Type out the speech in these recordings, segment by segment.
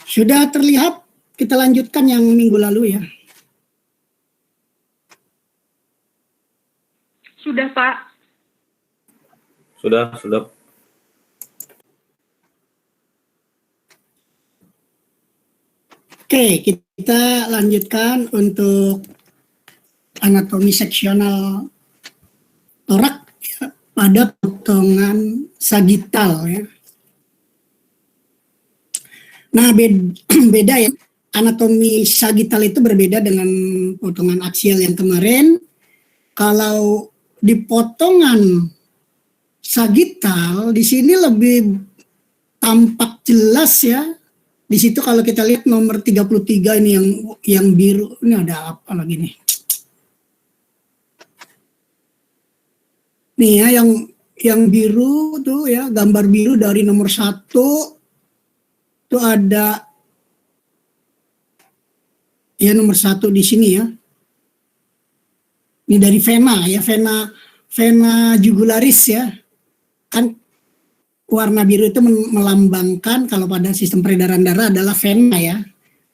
Sudah terlihat, kita lanjutkan yang minggu lalu ya. Sudah, Pak. Sudah. Oke, kita lanjutkan untuk anatomi seksional torak ya, pada potongan sagital ya. Nah, beda ya. Anatomi sagital itu berbeda dengan potongan aksial yang kemarin. Kalau di potongan sagital di sini lebih tampak jelas ya. Di situ kalau kita lihat nomor 33 ini yang biru, ini ada apa lagi nih? Nih ya yang biru tuh ya, gambar biru dari nomor 1 tuh ada ya nomor 1 di sini ya. Ini dari vena ya, vena jugularis ya. Kan warna biru itu melambangkan kalau pada sistem peredaran darah adalah vena ya,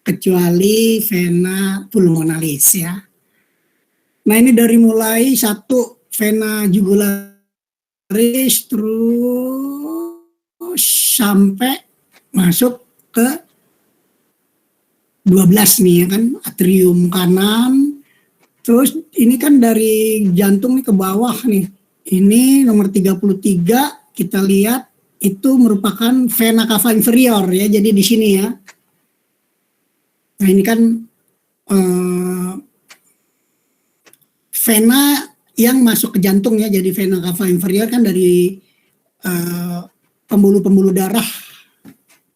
kecuali vena pulmonalis ya. Nah ini dari mulai 1 vena jugularis terus sampai masuk ke 12 nih ya kan, atrium kanan. Terus ini kan dari jantung nih ke bawah nih. Ini nomor 33 kita lihat itu merupakan vena cava inferior ya, jadi di sini ya. Nah ini kan vena yang masuk ke jantung ya, jadi vena cava inferior kan dari pembuluh-pembuluh darah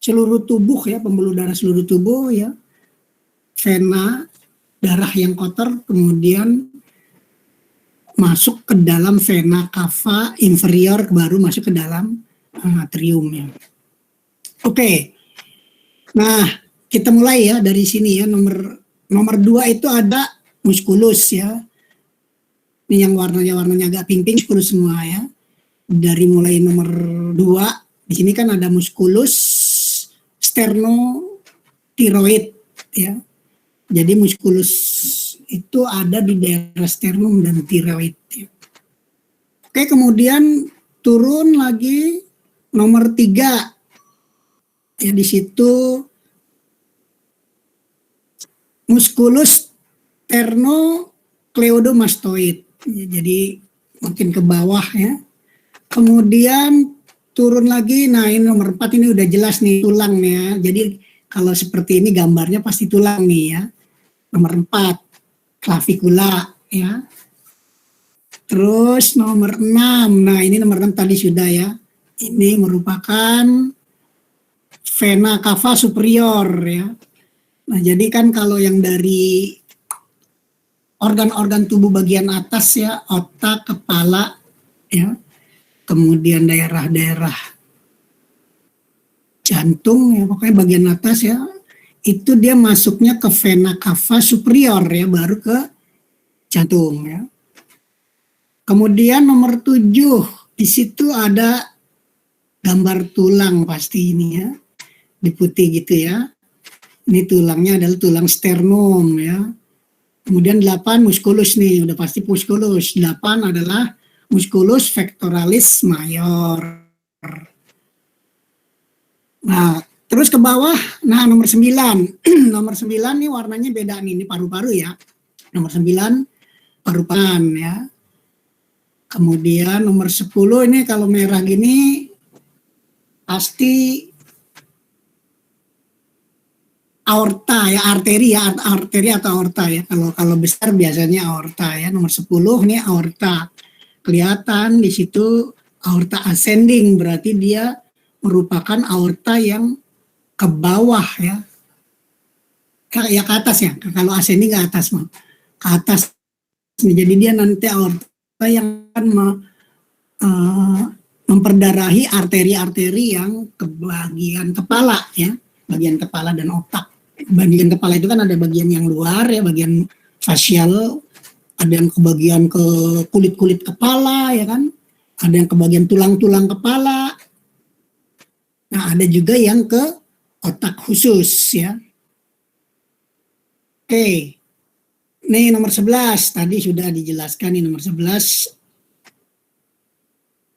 seluruh tubuh ya, pembuluh darah seluruh tubuh ya. Vena darah yang kotor kemudian masuk ke dalam vena cava inferior, baru masuk ke dalam atrium ya. Oke. Nah, kita mulai ya dari sini ya. Nomor 2 itu ada musculus ya. Ini yang warnanya agak pink-pink, musculus semua ya. Dari mulai nomor 2, di sini kan ada musculus sternothyroid ya. Jadi musculus itu ada di daerah sternum dan tiroid ya. Oke, kemudian turun lagi nomor 3 ya, di situ musculus sternocleidomastoid ya, jadi makin ke bawah ya. Kemudian turun lagi, nah ini nomor 4 ini udah jelas nih tulang ya. Jadi kalau seperti ini gambarnya pasti tulang nih ya. Nomor 4 clavicula ya. Terus nomor 6, nah ini nomor 6 tadi sudah ya. Ini merupakan vena cava superior ya. Nah jadi kan kalau yang dari organ-organ tubuh bagian atas ya, otak, kepala ya, kemudian daerah-daerah jantung ya, pokoknya bagian atas ya, itu dia masuknya ke vena cava superior ya, baru ke jantung ya. Kemudian nomor 7, di situ ada gambar tulang pasti ini ya, di putih gitu ya. Ini tulangnya adalah tulang sternum ya. Kemudian 8 musculus nih, udah pasti musculus. 8 adalah musculus pectoralis major. Nah, terus ke bawah, nah nomor 9. Nomor 9 nih warnanya beda nih, ini paru-paru ya. Nomor 9 paru-paru ya. Kemudian nomor 10 ini kalau merah gini pasti aorta ya, arteri ya, arteri atau aorta ya. Kalau besar biasanya aorta ya. Nomor 10 ini aorta. Kelihatan di situ aorta ascending, berarti dia merupakan aorta yang ke bawah ya. Ya ke atas ya. Kalau ascending ke atas mah. Ke atas. Jadi dia nanti aorta yang akan memperdarahi arteri-arteri yang ke bagian kepala ya, bagian kepala dan otak. Bagian kepala itu kan ada bagian yang luar ya, bagian fasial, ada yang ke bagian ke kulit-kulit kepala ya kan, ada yang ke bagian tulang-tulang kepala. Nah, ada juga yang ke otak khusus ya. Oke. Nih nomor 11 tadi sudah dijelaskan nih nomor 11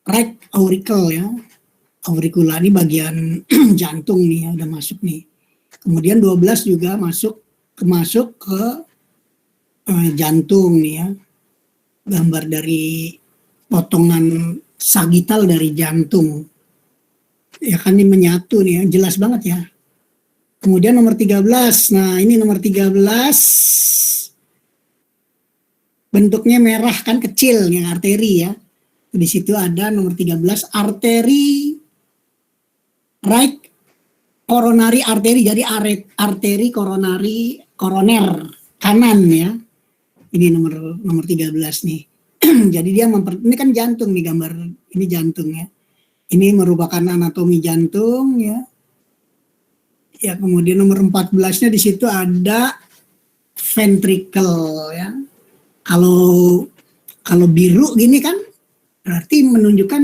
right auricle ya. Auricula ini bagian jantung nih ya udah masuk nih. Kemudian 12 juga masuk ke jantung nih ya. Gambar dari potongan sagital dari jantung. Ya kan ini menyatu nih ya, jelas banget ya. Kemudian nomor 13. Nah, ini nomor 13 bentuknya merah kan kecil nih arteri ya. Di situ ada nomor 13 arteri right coronary artery, jadi arteri koroner kanan ya. Ini nomor 13 nih. Jadi dia ini kan jantung nih gambar, ini jantung ya. Ini merupakan anatomi jantung ya. Ya, kemudian nomor 14-nya di situ ada ventricle ya. Kalau biru gini kan berarti menunjukkan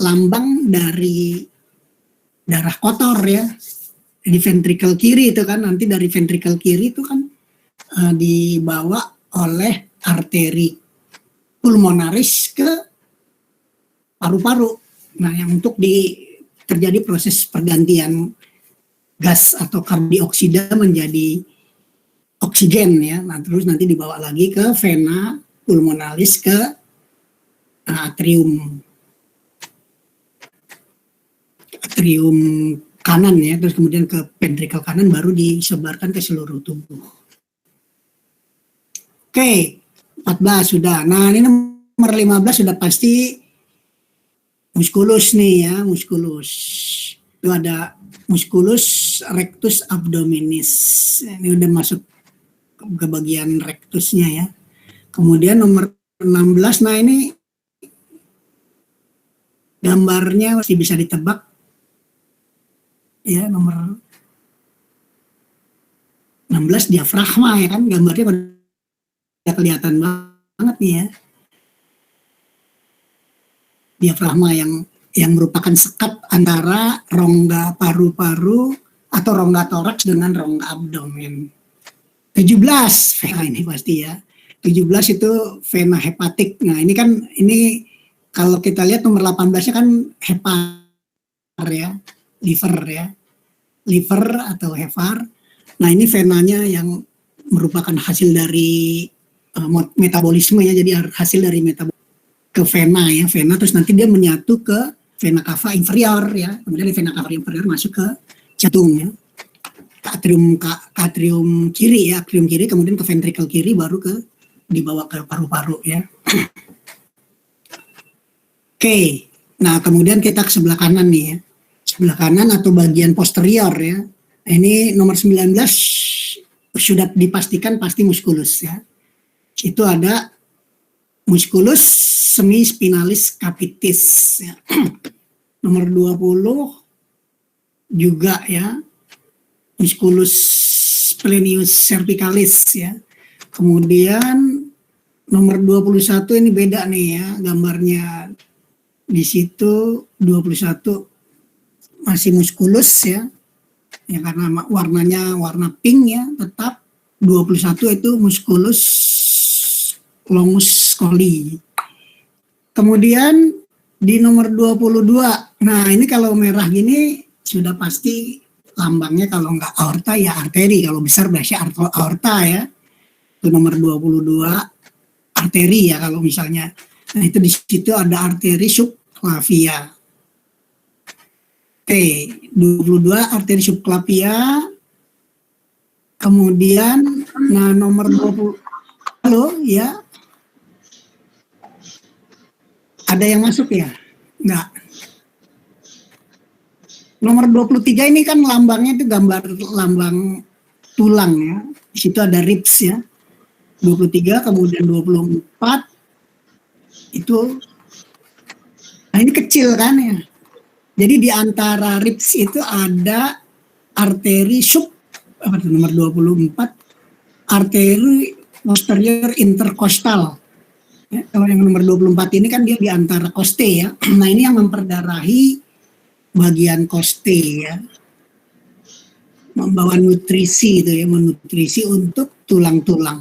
lambang dari darah kotor ya. Di ventricle kiri itu kan, nanti dari ventricle kiri itu kan dibawa oleh arteri pulmonaris ke paru-paru. Nah, yang untuk terjadi proses pergantian gas atau karbioksida menjadi oksigen ya. Nah, terus nanti dibawa lagi ke vena pulmonalis ke atrium kanan ya, terus kemudian ke ventricle kanan baru disebarkan ke seluruh tubuh. Oke, 14 sudah. Nah, ini nomor 15 sudah pasti musculus nih ya, musculus. Itu ada musculus rectus abdominis. Ini udah masuk ke bagian rectusnya ya. Kemudian nomor 16, nah ini gambarnya masih bisa ditebak. Ya, nomor 16 diafragma ya kan, gambarnya udah kelihatan banget nih ya. Diafragma yang merupakan sekat antara rongga paru-paru atau rongga toraks dengan rongga abdomen. 17, vena ini pasti ya. 17 itu vena hepatik. Nah, ini kalau kita lihat nomor 18-nya kan hepar ya, liver ya. Liver atau hepar. Nah, ini venanya yang merupakan hasil dari metabolisme ya, jadi hasil dari metabolisme ke vena ya, vena terus nanti dia menyatu ke vena cava inferior ya, kemudian di vena cava inferior masuk ke jantung ya, atrium kiri ya, atrium kiri kemudian ke ventricle kiri baru dibawa ke paru-paru ya. Oke, nah kemudian kita ke sebelah kanan nih ya, sebelah kanan atau bagian posterior ya. Ini nomor 19 sudah dipastikan pasti musculus ya. Itu ada musculus semispinalis capitis ya. Nomor 20 juga ya, musculus splenius cervicalis ya. Kemudian nomor 21 ini beda nih ya gambarnya. Di situ 21 masih musculus ya. Ya karena warnanya warna pink ya, tetap 21 itu musculus longus coli. Kemudian di nomor 22, nah ini kalau merah gini sudah pasti lambangnya kalau nggak aorta ya arteri, kalau besar berarti aorta ya. Itu nomor 22 arteri ya kalau misalnya. Nah itu di situ ada arteri subclavia. Oke, 22 arteri subclavia. Kemudian nah nomor 20 halo ya. Ada yang masuk ya? Enggak. Nomor 23 ini kan lambangnya itu gambar lambang tulang ya. Di situ ada ribs ya. 23 kemudian 24 itu nah ini kecil kan ya. Jadi di antara ribs itu ada arteri nomor 24 arteri posterior intercostal. Ya, kalau yang nomor 24 ini kan dia di antara koste ya. Nah ini yang memperdarahi bagian koste ya. membawa nutrisi itu ya, menutrisi untuk tulang-tulang.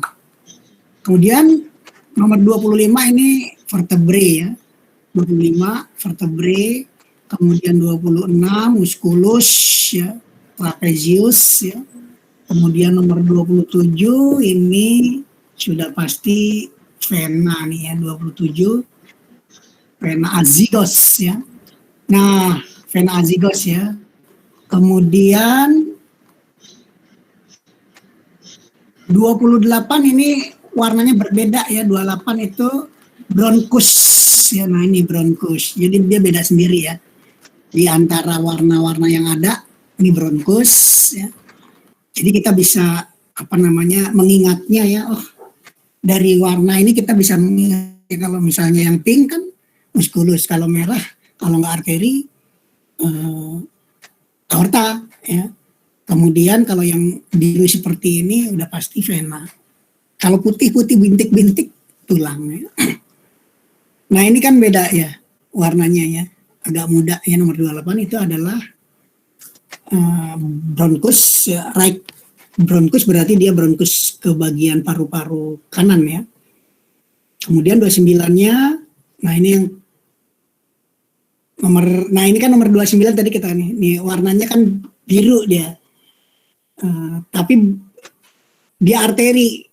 Kemudian nomor 25 ini vertebrae ya. 25 vertebrae, kemudian 26 musculus ya, trapezius ya. Kemudian nomor 27 ini sudah pasti vena nih ya, 27 vena azygos ya. Nah, vena azygos ya. Kemudian 28 ini warnanya berbeda ya, 28 itu bronchus ya. Nah, ini bronchus. Jadi dia beda sendiri ya. Di antara warna-warna yang ada, ini bronchus ya. Jadi kita bisa mengingatnya ya. Oh, dari warna ini kita bisa mengingat, kalau misalnya yang pink kan musculus, kalau merah, kalau nggak arteri aorta ya. Kemudian kalau yang biru seperti ini udah pasti vena. Kalau putih-putih bintik-bintik tulang ya. Nah, ini kan beda ya warnanya ya. Agak muda ya, nomor 28 itu adalah bronchus ya, right bronchus, berarti dia bronchus ke bagian paru-paru kanan ya. Kemudian 29-nya, nah ini yang nah ini kan nomor 29 tadi kita nih warnanya kan biru dia. Tapi dia arteri,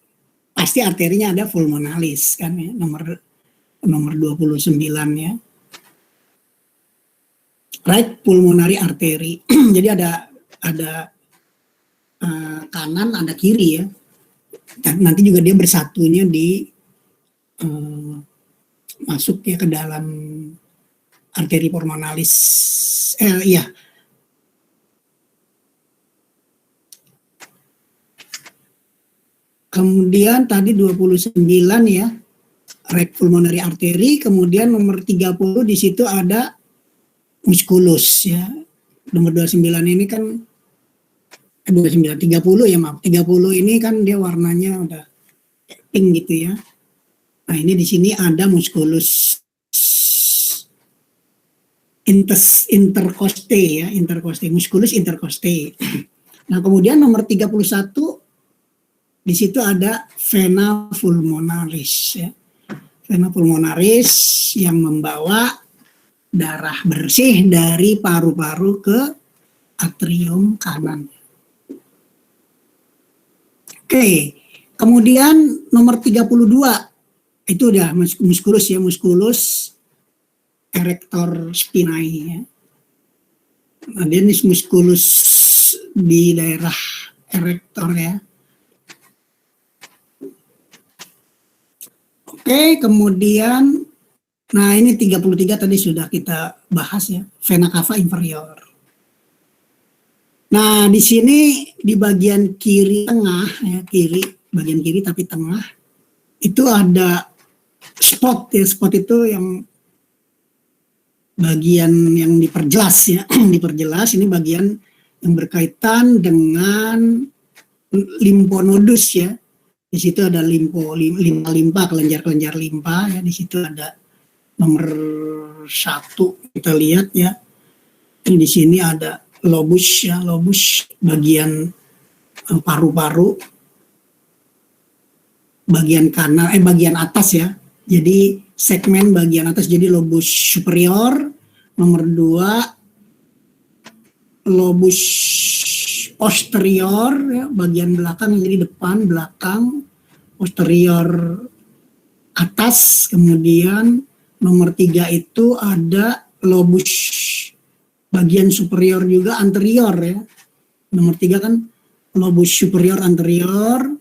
pasti arterinya ada pulmonalis kan ya, nomor 29 ya. Right pulmonary artery. Jadi ada kanan, ada kiri ya. Dan nanti juga dia bersatunya di masuk ya ke dalam arteri pulmonalis. Iya. Kemudian tadi 29 ya, right pulmonary artery. Kemudian nomor 30 di situ ada musculus ya. Nomor 29 ini kan 29, 30 ya maaf. 30 ini kan dia warnanya udah pink gitu ya. Nah, ini di sini ada musculus intercostae ya, intercostae, musculus intercostae. Nah, kemudian nomor 31 di situ ada vena pulmonaris ya. Vena pulmonaris yang membawa darah bersih dari paru-paru ke atrium kanan. Oke, kemudian nomor 32 itu udah musculus ya, musculus erector spinae ya. Nah, dia ini musculus di daerah erector ya. Oke, kemudian nah ini 33 tadi sudah kita bahas ya, vena cava inferior. Nah, di sini di bagian kiri tengah ya, bagian kiri tapi tengah itu ada spot ya. Spot itu yang bagian yang diperjelas ya, diperjelas. Ini bagian yang berkaitan dengan limfonodus ya. Di situ ada limpa, kelenjar-kelenjar limpa ya. Di situ ada nomor 1 kita lihat ya. Di sini ada lobus ya, lobus bagian paru-paru bagian kanan, bagian atas ya. Jadi segmen bagian atas, jadi lobus superior. Nomor 2 lobus posterior ya, bagian belakang, jadi depan, belakang, posterior atas. Kemudian nomor 3 itu ada lobus bagian superior juga anterior ya. Nomor 3 kan lobus superior anterior.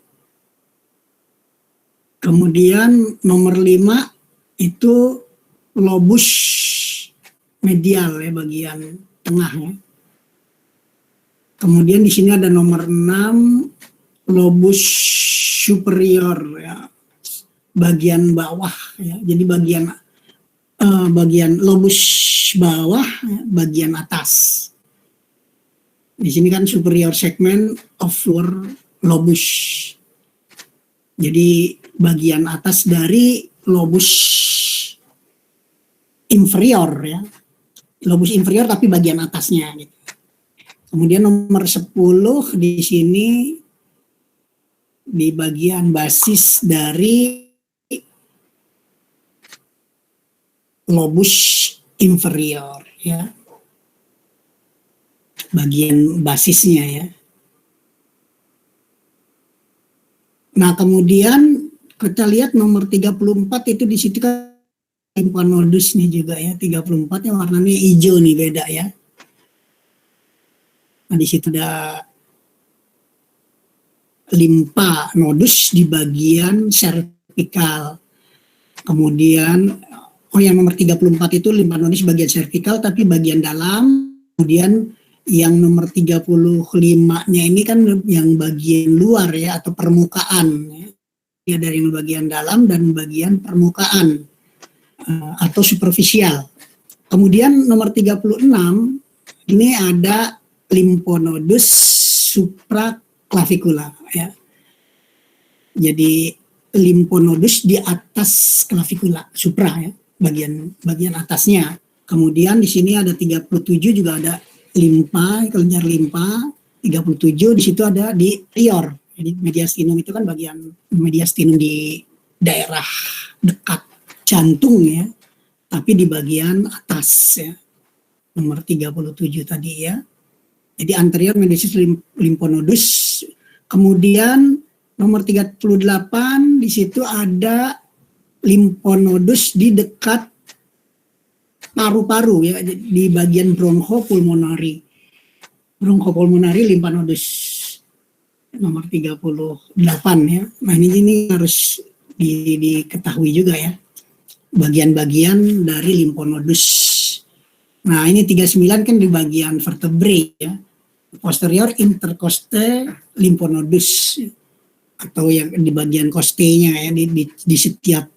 Kemudian nomor 5 itu lobus medial ya, bagian tengah ya. Kemudian di sini ada nomor 6 lobus superior ya, bagian bawah ya. Jadi bagian lobus bawah ya, bagian atas. Di sini kan superior segment of lower lobus. Jadi bagian atas dari lobus inferior ya. Lobus inferior tapi bagian atasnya gitu. Kemudian nomor 10 di sini di bagian basis dari lobus inferior ya. Bagian basisnya ya. Nah, kemudian kita lihat nomor 34 itu di situ kan limpa nodus nih juga ya. 34 yang warnanya hijau nih, beda ya. Nah, di situ ada limpa nodus di bagian servikal. Kemudian yang nomor 34 itu limpa nodus bagian servikal tapi bagian dalam. Kemudian yang nomor 35-nya ini kan yang bagian luar ya, atau permukaan ya, dari bagian dalam dan bagian permukaan atau superficial. Kemudian nomor 36 ini ada limfonodus supraclavicular ya. Jadi limfonodus di atas clavikula, supra ya, bagian atasnya. Kemudian di sini ada 37 juga ada limpa, kelenjar limpa. 37 di situ ada di prior. Jadi mediastinum itu kan bagian mediastinum di daerah dekat jantung ya, tapi di bagian atas ya. Nomor 37 tadi ya. Jadi anterior mediastinus lymphonodos. Kemudian nomor 38 di situ ada lymphonodos di dekat paru-paru ya, di bagian bronchopulmonary. Bronchopulmonary lymphonodos nomor 38 ya. Nah, ini harus diketahui juga ya. Bagian-bagian dari lymphonodos. Nah, ini 39 kan di bagian vertebrae ya. Posterior intercostae lymphonodos atau yang di bagian costenya ya, di setiap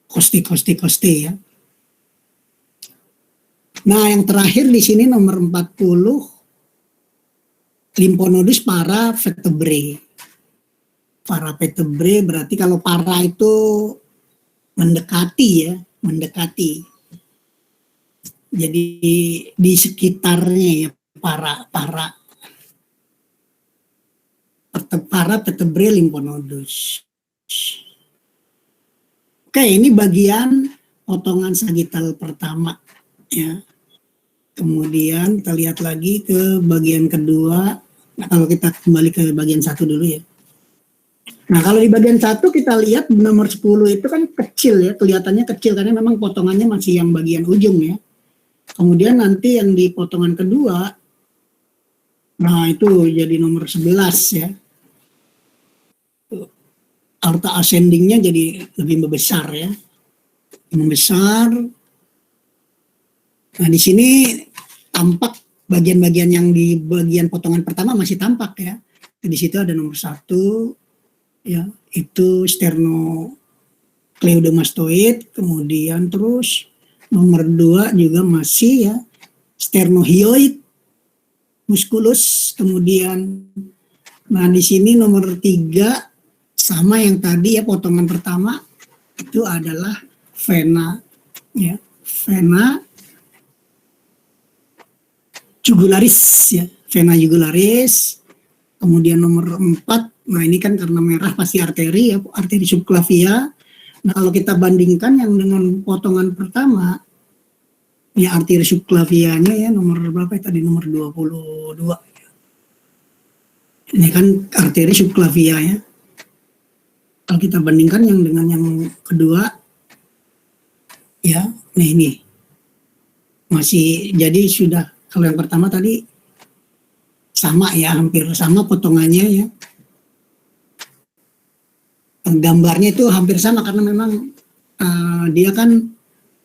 koste ya. Nah, yang terakhir di sini nomor 40 lymphonodos para vertebrae. Para vertebrae berarti kalau para itu mendekati ya, mendekati. Jadi di sekitarnya ya, para vertebrae lymphonodos. Oke, ini bagian potongan sagital pertama ya. Kemudian kita lihat lagi ke bagian kedua. Nah, kalau kita kembali ke bagian satu dulu ya. Nah, kalau di bagian satu kita lihat nomor 10 itu kan kecil ya, kelihatannya kecil karena memang potongannya masih yang bagian ujung ya. Kemudian nanti yang di potongan kedua, nah itu jadi nomor 11 ya. Aorta ascendingnya jadi lebih membesar ya. Membesar. Nah, di sini tampak bagian-bagian yang di bagian potongan pertama masih tampak ya. Di situ ada nomor 1 ya, itu sternocleidomastoid, kemudian terus nomor 2 juga masih ya, sternohyoid musculus, kemudian nah di sini nomor 3 sama yang tadi ya, potongan pertama itu adalah vena ya, vena jugularis ya, vena jugularis. Kemudian nomor 4, nah ini kan karena merah pasti arteri ya, arteri subclavia. Nah, kalau kita bandingkan yang dengan potongan pertama, ya arteri subclavianya ya nomor berapa ya tadi, nomor 22. Ini kan arteri subclavia ya. Kalau kita bandingkan yang dengan yang kedua, ya, nah ini masih, jadi sudah, kalau yang pertama tadi sama ya, hampir sama potongannya ya. Gambarnya itu hampir sama karena memang dia kan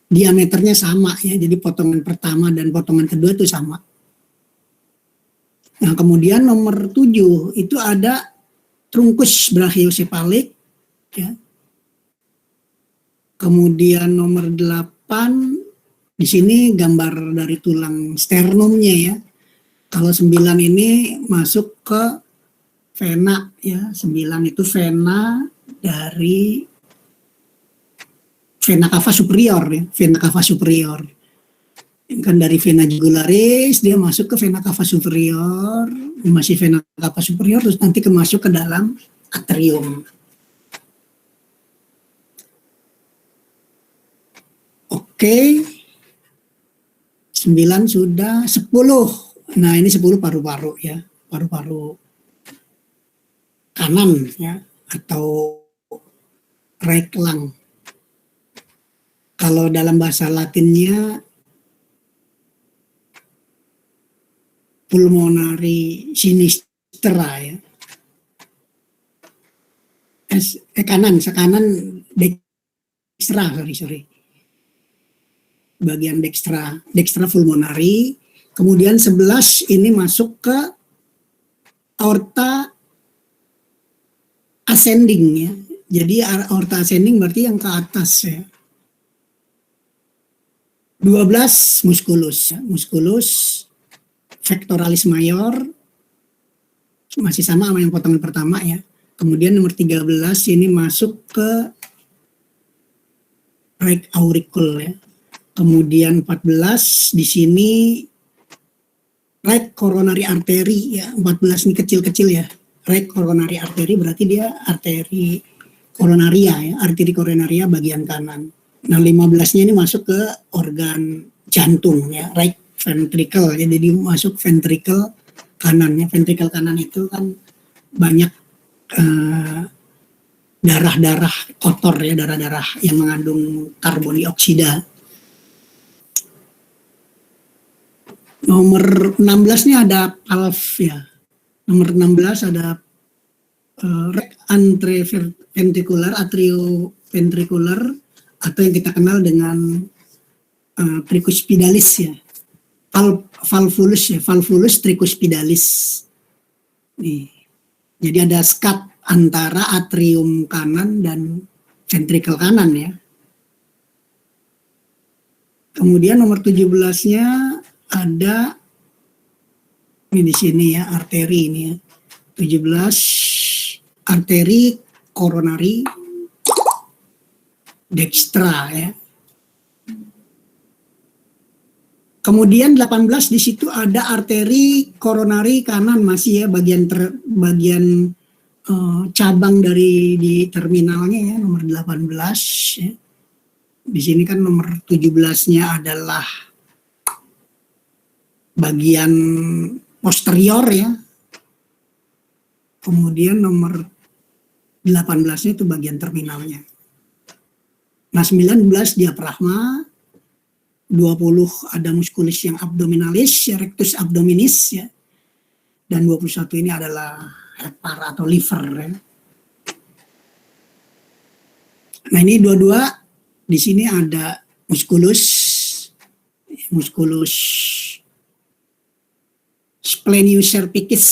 diameternya sama ya, jadi potongan pertama dan potongan kedua itu sama. Nah, kemudian nomor 7 itu ada trunkus brachiocephalic ya. Kemudian nomor 8 di sini gambar dari tulang sternumnya ya. Kalau 9 ini masuk ke vena ya, 9 itu vena dari vena cava superior ya, vena cava superior. Kan dari vena jugularis dia masuk ke vena cava superior, masih vena cava superior terus nanti masuk ke dalam atrium. Oke. 9 sudah, 10. Nah, ini 10 paru-paru ya. Paru-paru kanan ya atau right lung. Kalau dalam bahasa Latinnya pulmonari sinistra ya. Kanan dextra, sorry. Bagian dextra pulmonari. Kemudian 11 ini masuk ke aorta ascending ya. Jadi aorta ascending berarti yang ke atas ya. 12 musculus ya. Musculus pectoralis major masih sama yang potongan pertama ya. Kemudian nomor 13 ini masuk ke right auricle ya. Kemudian 14 di sini right coronary artery ya. 14 ini kecil-kecil ya. Right coronary artery berarti dia arteri koronaria ya, arteri koronaria bagian kanan. Nah, 15-nya ini masuk ke organ jantung ya, right ventricle ya. Jadi masuk ventricle kanan ya. Ventricle kanan itu kan banyak darah-darah kotor ya, darah-darah yang mengandung karbon dioksida. Nomor 16 nya ada valve ya. Nomor 16 ada anteventricular, atrioventricular atau yang kita kenal dengan tricuspidalis ya. Valvulus ya, valvulus tricuspidalis. Nih. Jadi ada skat antara atrium kanan dan ventricle kanan ya. Kemudian nomor 17-nya ada ini di sini ya, arteri ini ya. 17 arteri koronari dextra ya. Kemudian 18 di situ ada arteri koronari kanan masih ya, bagian cabang dari di terminalnya ya, nomor 18 ya. Di sini kan nomor 17-nya adalah bagian posterior ya. Kemudian nomor 18-nya itu bagian terminalnya. Nah, 19 diafragma, 20 ada musculus yang abdominalis, rectus abdominis ya. Dan 21 ini adalah hepar atau liver ya. Nah, ini dua-dua di sini ada musculus splenius cervicis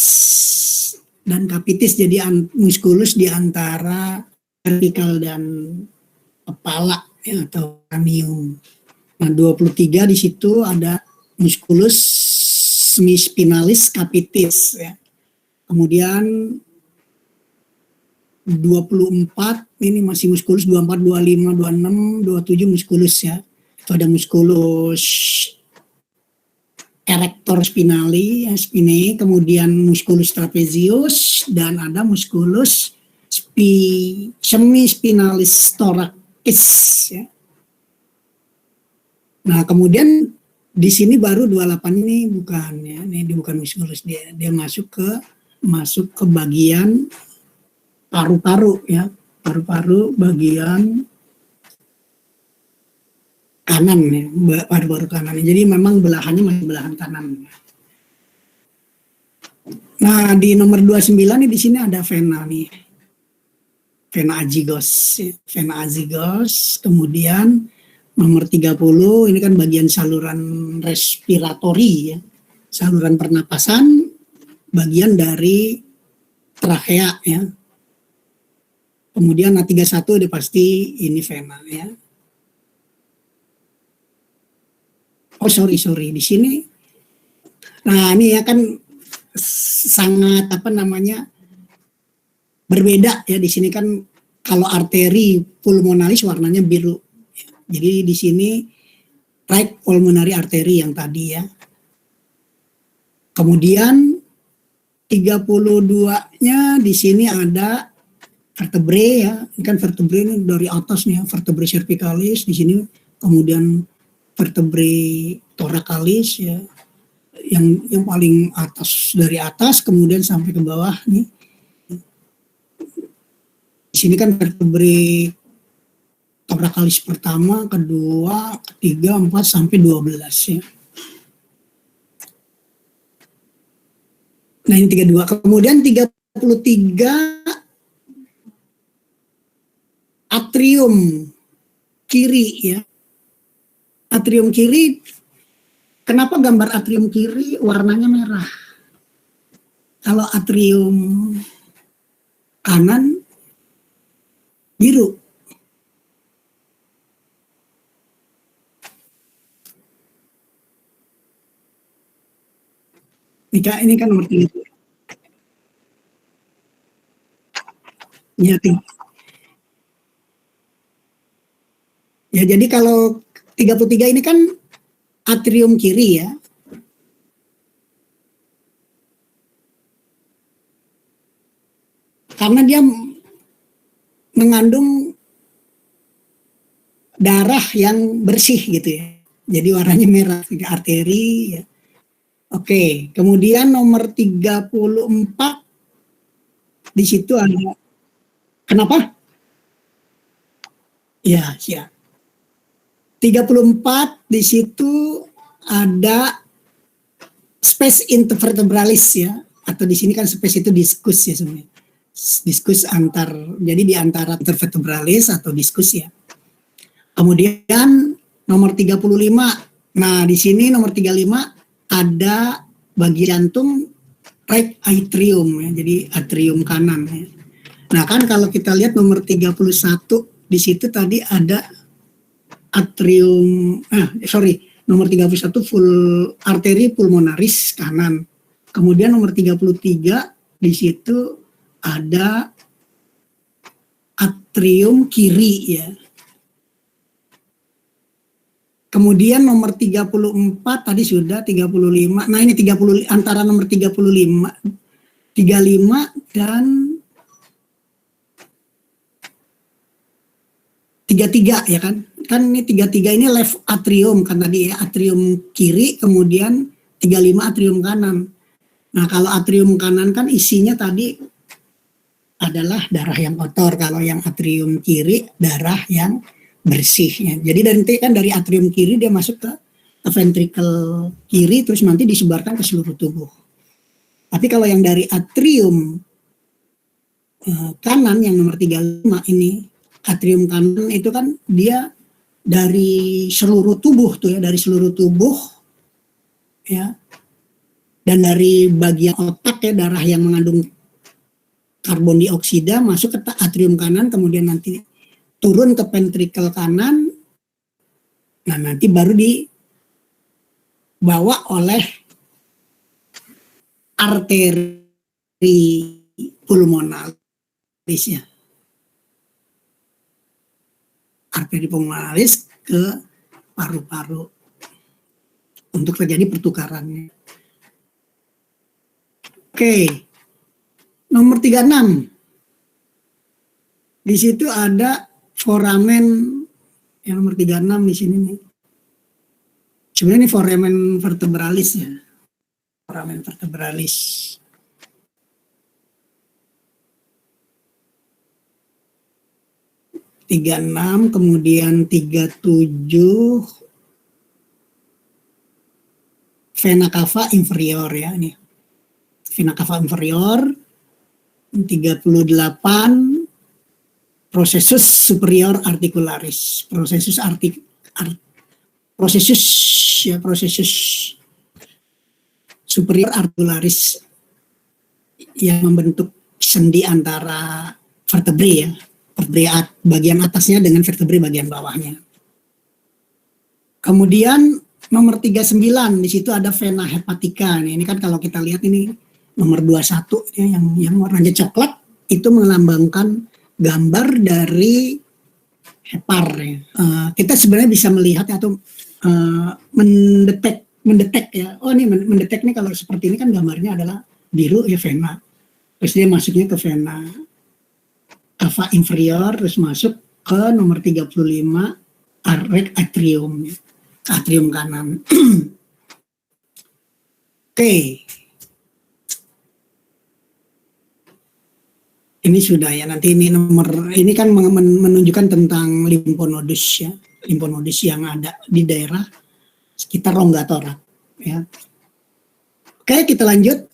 dan capitis, jadi musculus di antara vertikal dan kepala ya, atau cranium. Nah, 23 di situ ada musculus semispinalis capitis ya. Kemudian 24 ini masih musculus, 24, 25, 26, 27 musculus ya. Itu ada musculus erector spinali, ya, spinae, kemudian musculus trapezius, dan ada musculus semispinalis thoracis ya. Nah, kemudian di sini baru 28 ini bukan ya, ini bukan musculus, dia masuk ke bagian paru-paru ya, paru-paru bagian kanan ya, paru-paru kanan. Jadi memang belahannya masih belahan kanan. Nah, di nomor 29 nih di sini ada vena nih. Vena azygos, vena azygos. Kemudian nomor 30 ini kan bagian saluran respiratori ya. Saluran pernapasan, bagian dari trachea ya. Kemudian A31 udah pasti ini vena ya. Oh sorry di sini. Nah, ini ya kan sangat berbeda ya. Di sini kan kalau arteri pulmonalis warnanya biru. Jadi di sini right pulmonary artery yang tadi ya. Kemudian 32-nya di sini ada vertebrae ya. Ini kan vertebrae ini dari atas nih ya, vertebrae cervicalis di sini, kemudian vertebrae thoracalis ya. Yang paling atas, dari atas kemudian sampai ke bawah nih. Di sini kan vertebrae thoracalis pertama, kedua, ketiga, 4 sampai 12 ya. Nah ini 32. Kemudian 33 atrium kiri ya. Atrium kiri, kenapa gambar atrium kiri warnanya merah? Kalau atrium kanan biru. Ini kan nomor 3. Ya, jadi kalau 33 ini kan atrium kiri ya. Karena dia mengandung darah yang bersih gitu ya. Jadi warnanya merah, arteri ya. Oke, kemudian nomor 34 di situ ada, kenapa? Ya, siap. 34 di situ ada space intervertebralis ya, atau di sini kan space itu diskus ya sebenarnya. Diskus antar, jadi di antara intervertebralis atau diskus ya. Kemudian nomor 35. Nah, di sini nomor 35 ada bagian jantung right atrium ya, jadi atrium kanan ya. Nah, kan kalau kita lihat nomor 31 di situ tadi ada atrium nomor 31 full arteri pulmonaris kanan. Kemudian nomor 33 di situ ada atrium kiri ya. Kemudian nomor 34 tadi sudah 35. Nah, ini 30 antara nomor 35 dan 33 ya kan. Kan ini 33 ini left atrium kan tadi ya, atrium kiri, kemudian 35 atrium kanan. Nah, kalau atrium kanan kan isinya tadi adalah darah yang kotor, kalau yang atrium kiri darah yang bersihnya. Jadi nanti kan dari atrium kiri dia masuk ke ventricle kiri, terus nanti disebarkan ke seluruh tubuh. Tapi kalau yang dari atrium kanan yang nomor 35 ini, atrium kanan itu kan dia dari seluruh tubuh tuh ya, dari seluruh tubuh ya, dan dari bagian otak ya, darah yang mengandung karbon dioksida masuk ke atrium kanan, kemudian nanti turun ke ventricle kanan, nah nanti baru dibawa oleh arteri pulmonalis ya, arteri pulmonalis ke paru-paru untuk terjadi pertukarannya. Oke, nomor 36 di situ ada foramen yang nomor 36 di sini nih. Sebenarnya ini foramen vertebralis ya. Foramen vertebralis. (36) kemudian 37 vena cava inferior ya ini. Vena cava inferior. 38 processus superior articularis, processus superior articularis yang membentuk sendi antara vertebrae ya, vertebrae bagian atasnya dengan vertebrae bagian bawahnya. Kemudian nomor 39 di situ ada vena hepatica. Ini kan kalau kita lihat ini nomor 21 ya, yang warnanya coklat itu melambangkan gambar dari hepar ya. Kita sebenarnya bisa melihat atau mendetek ya. Oh ini mendetek nih, kalau seperti ini kan gambarnya adalah biru ya, vena. Terus dia masuknya ke vena cava inferior, terus masuk ke nomor 35 atrium, atrium kanan. Oke. Ini sudah ya, nanti ini nomor, ini kan menunjukkan tentang limfonodus ya, limfonodus yang ada di daerah sekitar rongga torak ya. Oke, kita lanjut.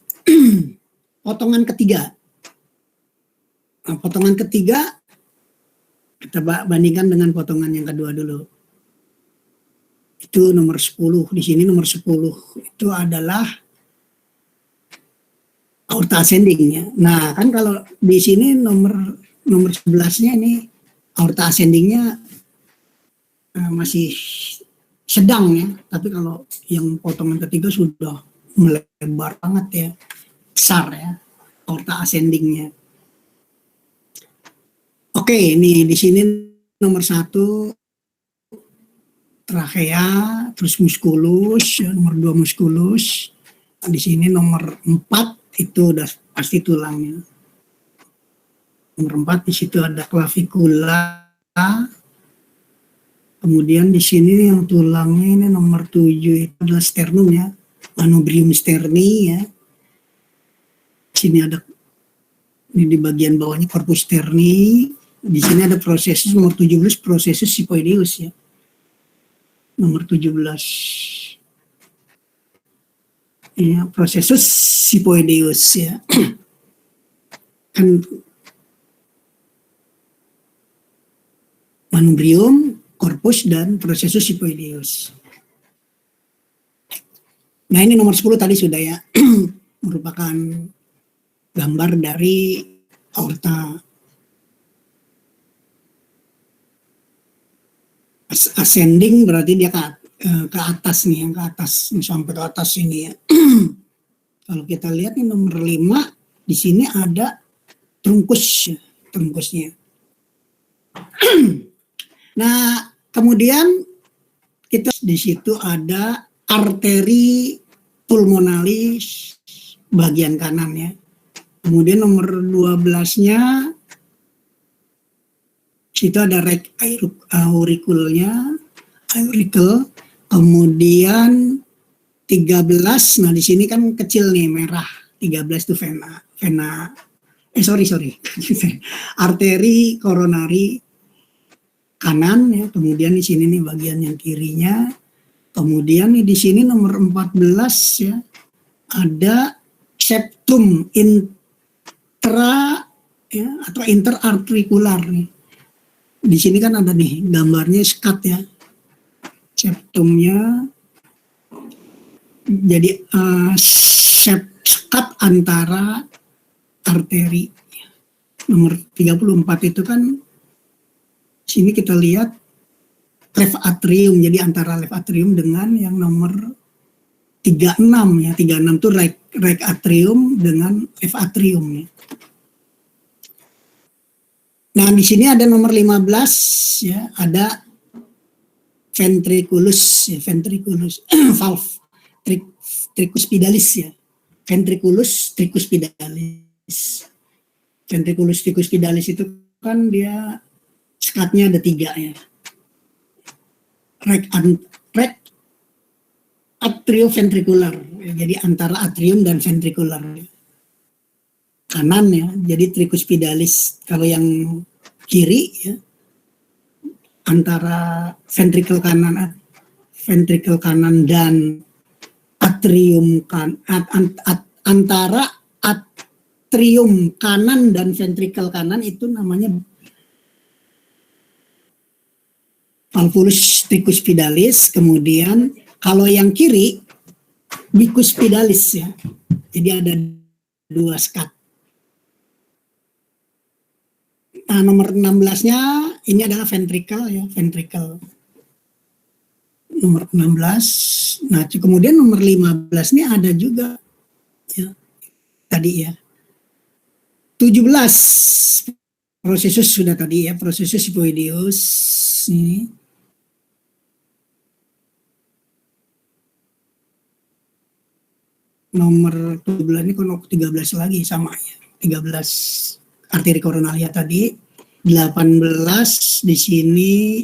Potongan ketiga. Nah, potongan ketiga kita bandingkan dengan potongan yang kedua dulu. Itu nomor 10. Di sini nomor 10 itu adalah aorta ascending-nya. Nah, kan kalau di sini nomor 11-nya ini aorta ascending-nya masih sedang ya, tapi kalau yang potongan ketiga sudah melebar banget ya, besar ya aorta ascending-nya. Oke, ini di sini nomor 1 trachea, terus musculus, ya, nomor 2 musculus. Di sini nomor 4 itu udah pasti tulangnya. Nomor 4 di situ ada clavicula. Kemudian di sini yang tulangnya ini nomor 7 itu adalah sternum ya, manubrium sterni ya. Sini ada, ini di bagian bawahnya corpus sterni. Di sini ada prosesus nomor 17, prosesus sipoideus ya. Nomor 17. Ya, prosesus sipoideus ya. Kan manubrium, corpus, dan prosesus sipoideus. Nah, ini nomor 10 tadi sudah ya. Merupakan gambar dari aorta ascending, berarti dia ke atas nih, yang ke atas sampai ke atas ini ya. Kalau kita lihat nih nomor 5 di sini ada trunkus, trunkusnya. Nah, kemudian kita di situ ada arteri pulmonalis bagian kanan ya. Kemudian nomor 12-nya situ ada auriculnya, auricle. Kemudian 13, nah di sini kan kecil nih, merah. 13 itu arteri koronari kanan ya. Kemudian di sini nih bagian yang kirinya. Kemudian nih di sini nomor 14 ya, ada septum intra ya, atau interarticular nih. Di sini kan ada nih gambarnya skat ya, septumnya. Jadi skat antara arteri. Nomor 34 itu kan sini kita lihat left atrium, jadi antara left atrium dengan yang nomor 36 ya. 36 itu right atrium dengan left atrium ya. Nah, di sini ada nomor 15 ya, ada ventriculus ya, ventriculus valve tricuspidalis ya. Ventriculus tricuspidalis. Ventriculus tricuspidalis itu kan dia skatnya ada 3 ya. Right atrioventricular ya, jadi antara atrium dan ventricular kanan ya, jadi tricuspidalis. Kalau yang kiri ya, antara ventricle kanan dan atrium antara atrium kanan dan ventricle kanan itu namanya valvulus tricuspidalis. Kemudian kalau yang kiri bicuspidalis ya. Jadi ada 2 skat. Nah, nomor 16-nya ini adalah ventricle ya, ventricle. Nomor 16. Nah, kemudian nomor 15 ini ada juga ya. Tadi ya. 17 prosesus sudah tadi ya, prosesus sipoideus ini. nomor 12 ini kan 13 lagi sama ya. 13 arteri koronalia tadi, 18 di sini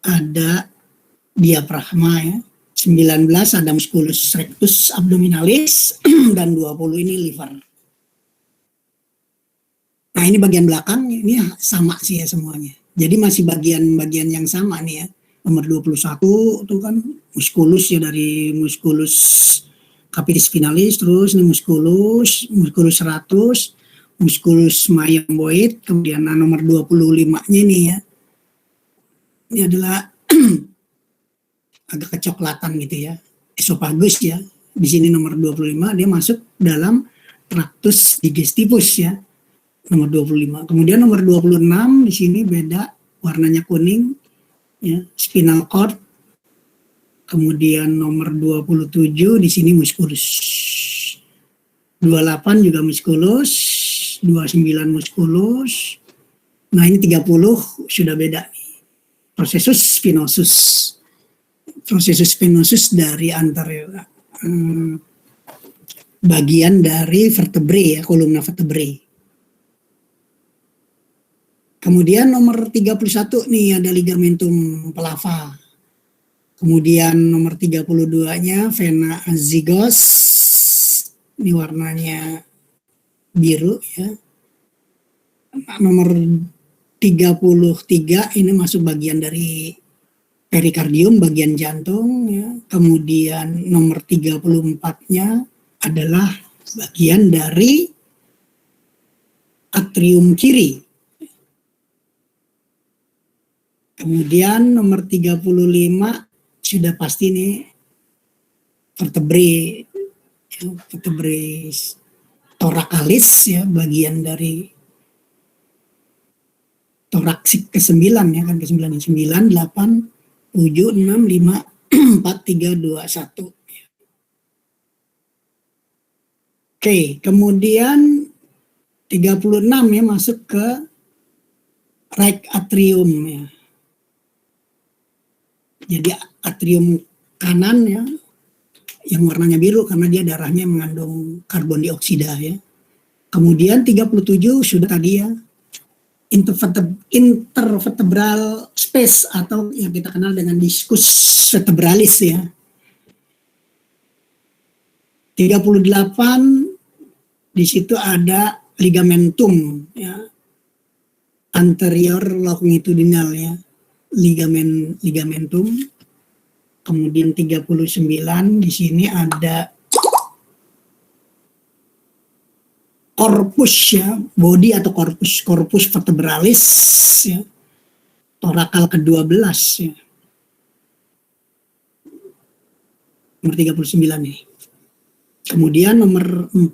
ada diafragma ya. 19 ada musculus rectus abdominalis dan 20 ini liver. Nah, ini bagian belakang ini sama sih ya semuanya. Jadi masih bagian-bagian yang sama nih ya. Nomor 21 itu kan musculus ya, dari musculus capitis finalis, terus ini musculus 100, musculus myomboid, kemudian nomor 25-nya nih ya. Ini adalah agak kecoklatan gitu ya. Esophagus ya. Di sini nomor 25 dia masuk dalam tractus digestivus ya. Nomor 25. Kemudian nomor 26 di sini beda, warnanya kuning ya, spinal cord. Kemudian nomor 27 di sini musculus. 28 juga musculus, 29 musculus. Nah, ini 30 sudah beda nih. Processus spinosus. Processus spinosus dari antara bagian dari vertebrae ya, kolumna vertebrae. Kemudian nomor 31 nih ada ligamentum pelava. Kemudian nomor 32-nya vena azygos. Ini warnanya biru ya. Nomor 33 ini masuk bagian dari perikardium, bagian jantung ya. Kemudian nomor 34-nya adalah bagian dari atrium kiri. Kemudian nomor 35 sudah pasti nih vertebrae ya, vertebrae thoracalis ya, bagian dari toraksik ke-9 ya kan, ke-9 9 8 7 6 5 4 3 2 1. Oke, kemudian 36 ya masuk ke right atrium ya. Jadi atrium kanan ya, yang warnanya biru karena dia darahnya mengandung karbon dioksida ya. Kemudian 37 sudah tadi ya, intervertebral space atau yang kita kenal dengan discus vertebralis ya. 38 di situ ada ligamentum ya, anterior longitudinal ya, ligamentum. Kemudian 39 di sini ada corpus ya, body atau corpus vertebralis ya, torakal ke-12 ya. Nomor 39 nih. Kemudian nomor 40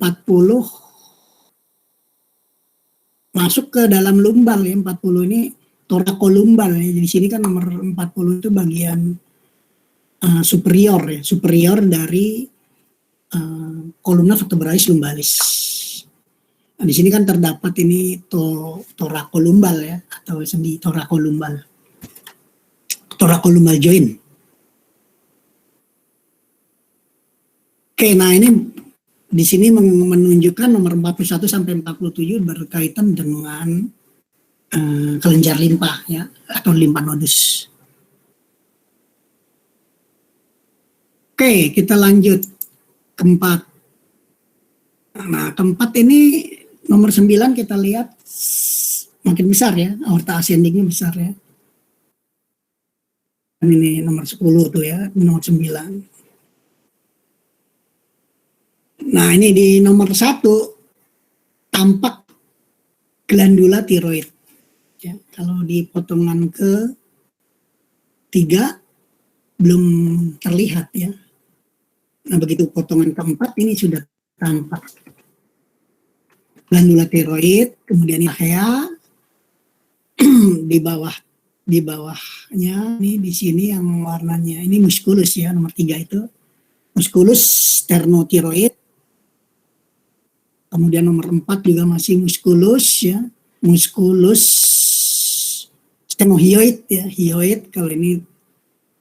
masuk ke dalam lumbal ya, 40 ini torakolumbal ya. Di sini kan nomor 40 itu bagian superior ya, superior dari kolumna vertebralis lumbalis. Nah, di sini kan terdapat ini torakolumbal ya, atau sendi torakolumbal joint. Oke, nah ini di sini menunjukkan nomor 41 sampai 47 berkaitan dengan kelenjar limpa ya, atau limpa nodus. Oke, kita lanjut keempat. Nah, keempat ini nomor 9 kita lihat makin besar ya, aorta ascendingnya besar ya. Dan ini nomor 10 tuh ya, nomor 9. Nah, ini di nomor 1 tampak glandula tiroid. Ya, kalau di potongan ke-3 belum terlihat ya. Nah, begitu potongan ke-4 ini sudah tampak glandula tiroid, kemudian trachea di bawahnya ini di sini yang warnanya ini musculus ya, nomor 3 itu musculus sternotiroid. Kemudian nomor 4 juga masih musculus ya, musculus stenohyoid ya, hyoid kalau ini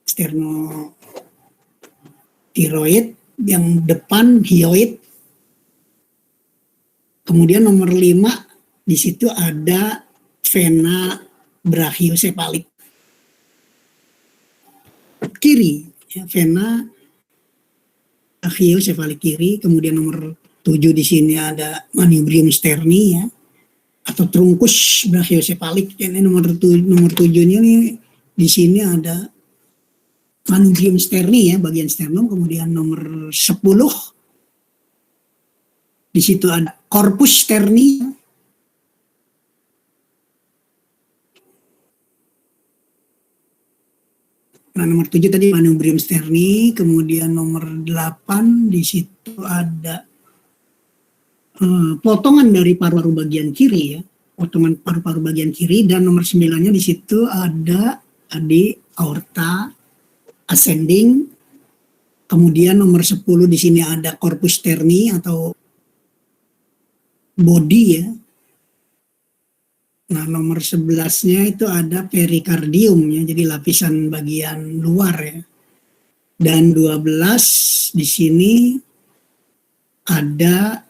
sternothyroid. yang depan hyoid. Kemudian nomor 5 di situ ada vena brachiosepalik kiri, ya, vena brachiosepalik kiri. Kemudian nomor 7 di sini ada manubrium sterni, ya, atau trunkus brachiosepalik. Ini nomor 7-nya nih di sini ada manubrium sterni, ya, bagian sternum. Kemudian nomor 10 di situ ada corpus sterni. Nah, nomor 7 tadi manubrium sterni. Kemudian nomor 8 di situ ada potongan dari paru-paru bagian kiri, ya. Potongan paru-paru bagian kiri. Dan nomor 9-nya di situ ada aorta ascending. Kemudian nomor 10 di sini ada corpus sterni atau body, ya. Nah, nomor 11-nya itu ada perikardium, ya, jadi lapisan bagian luar, ya. Dan 12 di sini ada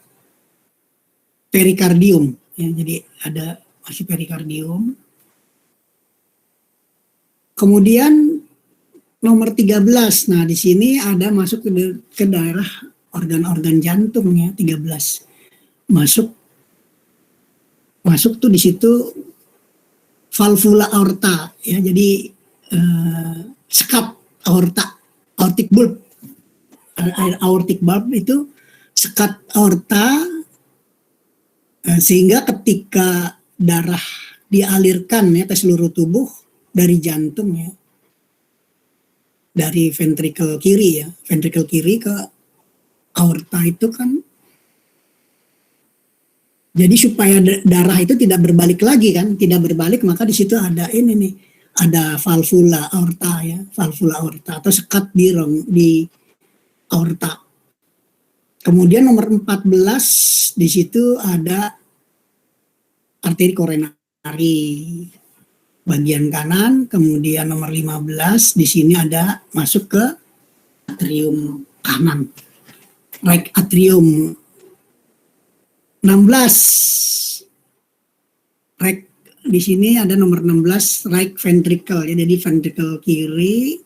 perikardium, ya, jadi ada masih perikardium. Kemudian nomor 13, nah di sini ada masuk ke daerah organ-organ jantung, ya, 13. Masuk tuh di situ valvula aorta, ya, jadi sekat aorta, aortic bulb. Aortic bulb itu sekat aorta, sehingga ketika darah dialirkan, ya, ke seluruh tubuh dari jantung, ya, dari ventrikel kiri, ya, ventrikel kiri ke aorta itu kan, jadi supaya darah itu tidak berbalik lagi, kan, tidak berbalik, maka di situ ada ini nih, ada valvula aorta, ya, valvula aorta atau sekat di aorta. Kemudian nomor 14 di situ ada arteri koronari bagian kanan. Kemudian nomor 15 di sini ada masuk ke atrium kanan, right atrium. 16 right di sini ada nomor 16 right ventricle, ya, jadi ventricle kiri,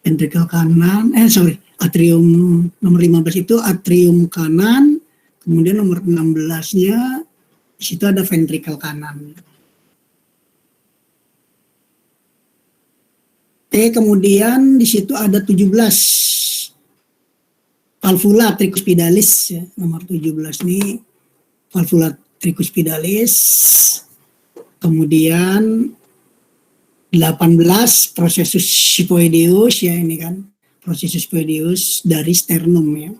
ventricle kanan, atrium. Nomor 15 itu atrium kanan. Kemudian nomor 16-nya di situ ada ventricle kanan. Kemudian di situ ada 17 valvula tricuspidalis, ya, nomor 17 ini valvula tricuspidalis. Kemudian 18 processus xiphoideus, ya, ini kan processus xiphoideus dari sternum, ya.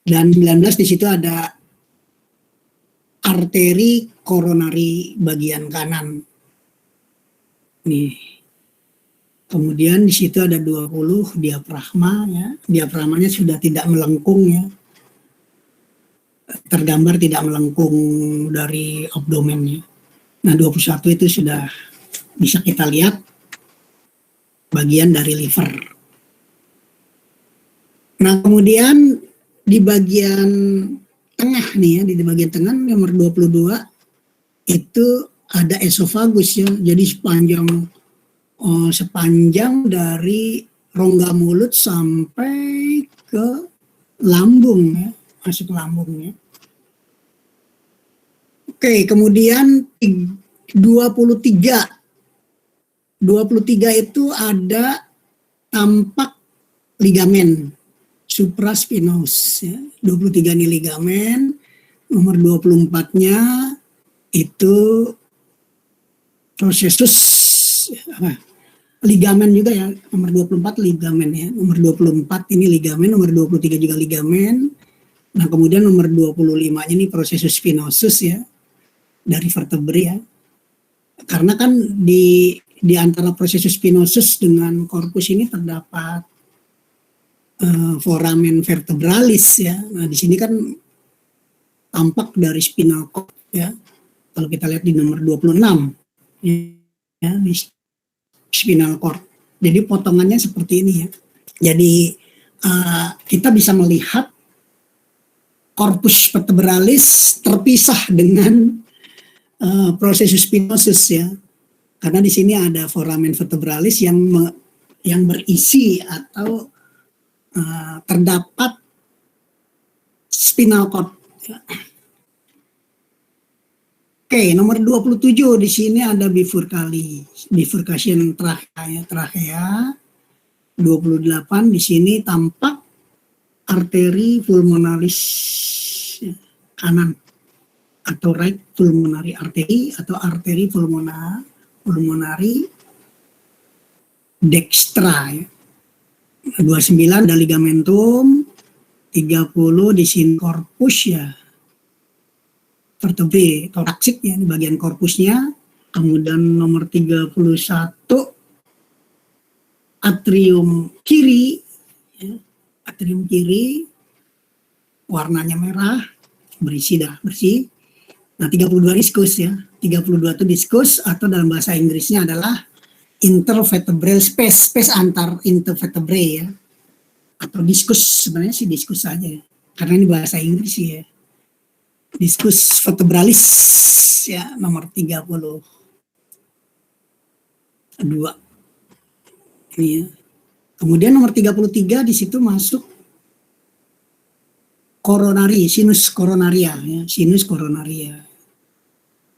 Dan 19 di situ ada arteri koronari bagian kanan. Nih. Kemudian di situ ada 20 diafragma, ya. Diafragmanya sudah tidak melengkung, ya. Tergambar tidak melengkung dari abdomennya. Nah, 21 itu sudah bisa kita lihat bagian dari liver. Nah, kemudian di bagian tengah nih, ya, di bagian tengah nomor 22 itu ada esofagus, ya. Jadi sepanjang dari rongga mulut sampai ke lambung, ya, masuk ke lambungnya. Oke, kemudian 23 itu ada tampak ligamen supraspinous, ya. 23 ini ligamen. Nomor 24-nya itu processus ligamen juga, ya. Nomor 24 ligamen, ya. Nomor 24 ini ligamen, nomor 23 juga ligamen. Nah, kemudian nomor 25-nya ini processus spinosus, ya, dari vertebrae, ya. Karena kan di antara processus spinosus dengan corpus ini terdapat foramen vertebralis, ya. Nah, di sini kan tampak dari spinal cord, ya. Kalau kita lihat di nomor 26, ya, di spinal cord. Jadi potongannya seperti ini, ya. Jadi kita bisa melihat corpus vertebralis terpisah dengan processus spinosus ya. Karena di sini ada foramen vertebralis yang berisi atau terdapat spinal cord. Ya. Oke, nomor 27 di sini ada bifurcation trachea. 28 di sini tampak arteri pulmonalis kanan atau right pulmonary artery atau arteri pulmonari dextra ya. 29 ada ligamentum, 30 di sini korpus ya. Vertebrae toraksik ya, di bagian korpusnya. Kemudian nomor 31 atrium kiri ya. Atrium kiri warnanya merah, bersih. Nah, 32 diskus ya. 32 itu diskus atau dalam bahasa Inggrisnya adalah intervertebral space antar intervertebrae ya. Atau diskus, sebenarnya sih diskus saja ya. Karena ini bahasa Inggris ya. Diskus vertebralis ya, nomor 32. Ini ya. Kemudian nomor 33 di situ masuk koronari, sinus koronaria ya, sinus koronaria.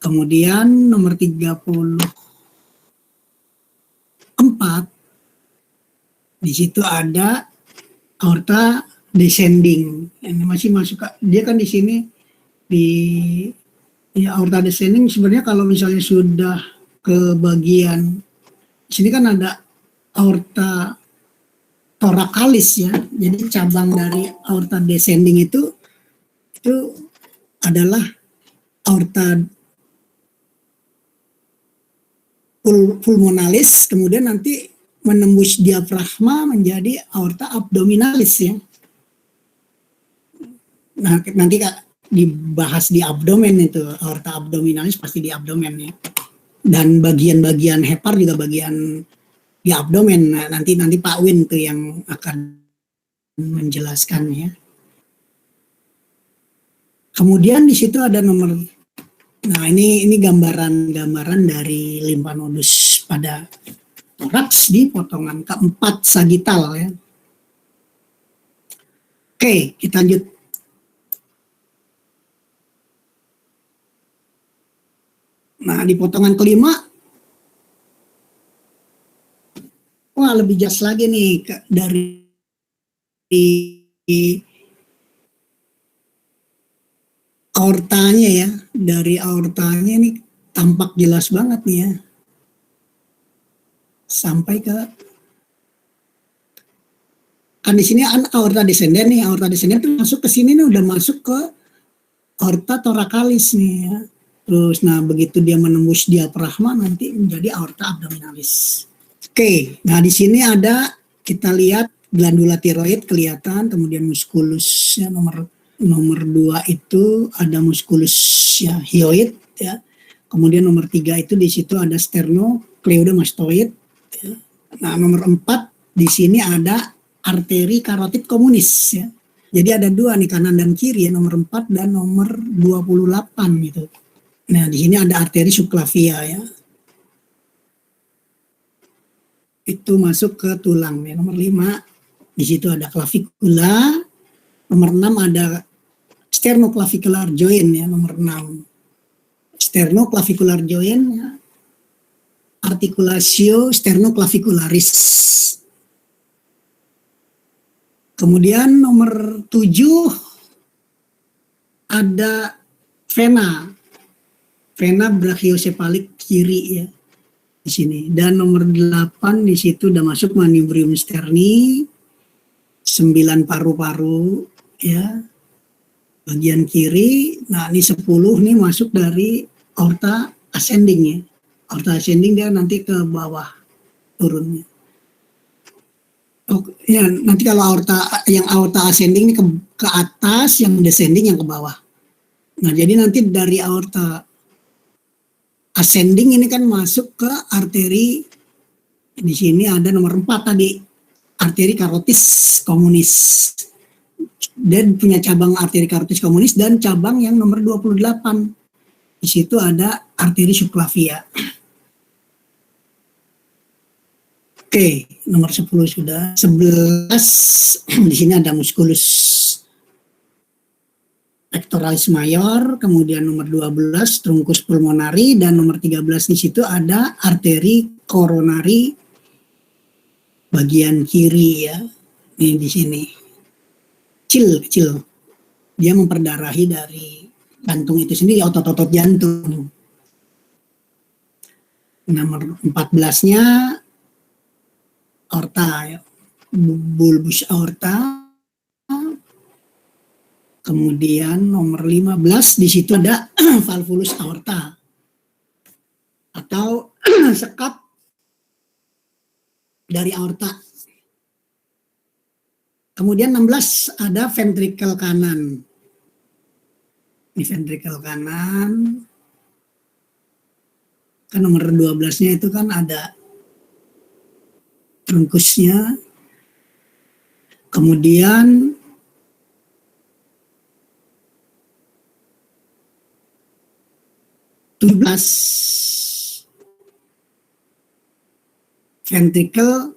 Kemudian nomor 34 di situ ada aorta descending. Ini masih masuk, dia kan di sini di ya, aorta descending sebenarnya kalau misalnya sudah ke bagian sini kan ada aorta thoracalis ya. Jadi cabang dari aorta descending itu adalah aorta pulmonalis, kemudian nanti menembus diafragma menjadi aorta abdominalis ya. Nah, nanti dibahas di abdomen itu, aorta abdominalis pasti di abdomen ya. Dan bagian-bagian hepar juga bagian di abdomen. Nah, nanti Pak Win tuh yang akan menjelaskan ya. Kemudian di situ ada nomor, nah ini gambaran dari limfa nodus pada toraks di potongan keempat sagital ya. Oke, kita lanjut. Nah, di potongan kelima, wah lebih jelas lagi nih dari aortanya ya. Dari aortanya ini tampak jelas banget nih ya. Sampai ke kan di sini aorta descendent nih, aorta descendent itu masuk ke sini nih, udah masuk ke aorta thoracalis nih ya. Terus nah begitu dia menembus diafragma nanti menjadi aorta abdominalis. Oke, nah di sini ada kita lihat glandula tiroid kelihatan, kemudian musculus ya, nomor 2 itu ada musculus ya hyoid ya. Kemudian nomor 3 itu di situ ada sternocleidomastoid ya. Nah, nomor 4 di sini ada arteri karotid komunis ya. Jadi ada 2 nih, kanan dan kiri ya, nomor 4 dan nomor 28 gitu. Nah, di sini ada arteri subclavia ya. Itu masuk ke tulang ya. Nomor 5 di situ ada clavicula. Nomor 6 ada sternoclavicular joint ya, nomor 6. Sternoclavicular joint ya. Articulatio sternoclavicularis. Kemudian nomor 7 ada vena brachiosepalik kiri ya di sini. Dan nomor 8 di situ udah masuk manubrium sterni, 9 paru-paru ya bagian kiri. Nah, ini 10 nih masuk dari aorta ascending ya. Aorta ascending dia nanti ke bawah turunnya. Oh, ya, nanti kalau aorta ascending ini ke atas, yang descending yang ke bawah. Nah, jadi nanti dari aorta ascending ini kan masuk ke arteri, di sini ada nomor 4 tadi arteri karotis komunis. Dan punya cabang arteri karotis komunis dan cabang yang nomor 28. Di situ ada arteri subclavia. Oke, nomor 10 sudah. 11 di sini ada musculus pectoralis mayor, kemudian nomor 12 truncus pulmonari, dan nomor 13 di situ ada arteri koronari bagian kiri ya. Ini di sini. Kecil. Dia memperdarahi dari jantung itu sendiri, otot-otot jantung. Nomor 14-nya aorta ya. Bulbus aorta. Kemudian nomor 15 di situ ada valvulus aorta atau sekat dari aorta. Kemudian 16 ada ventrikel kanan. Ini ventrikel kanan. Kan nomor 12-nya itu kan ada trunkusnya. Kemudian ventrikel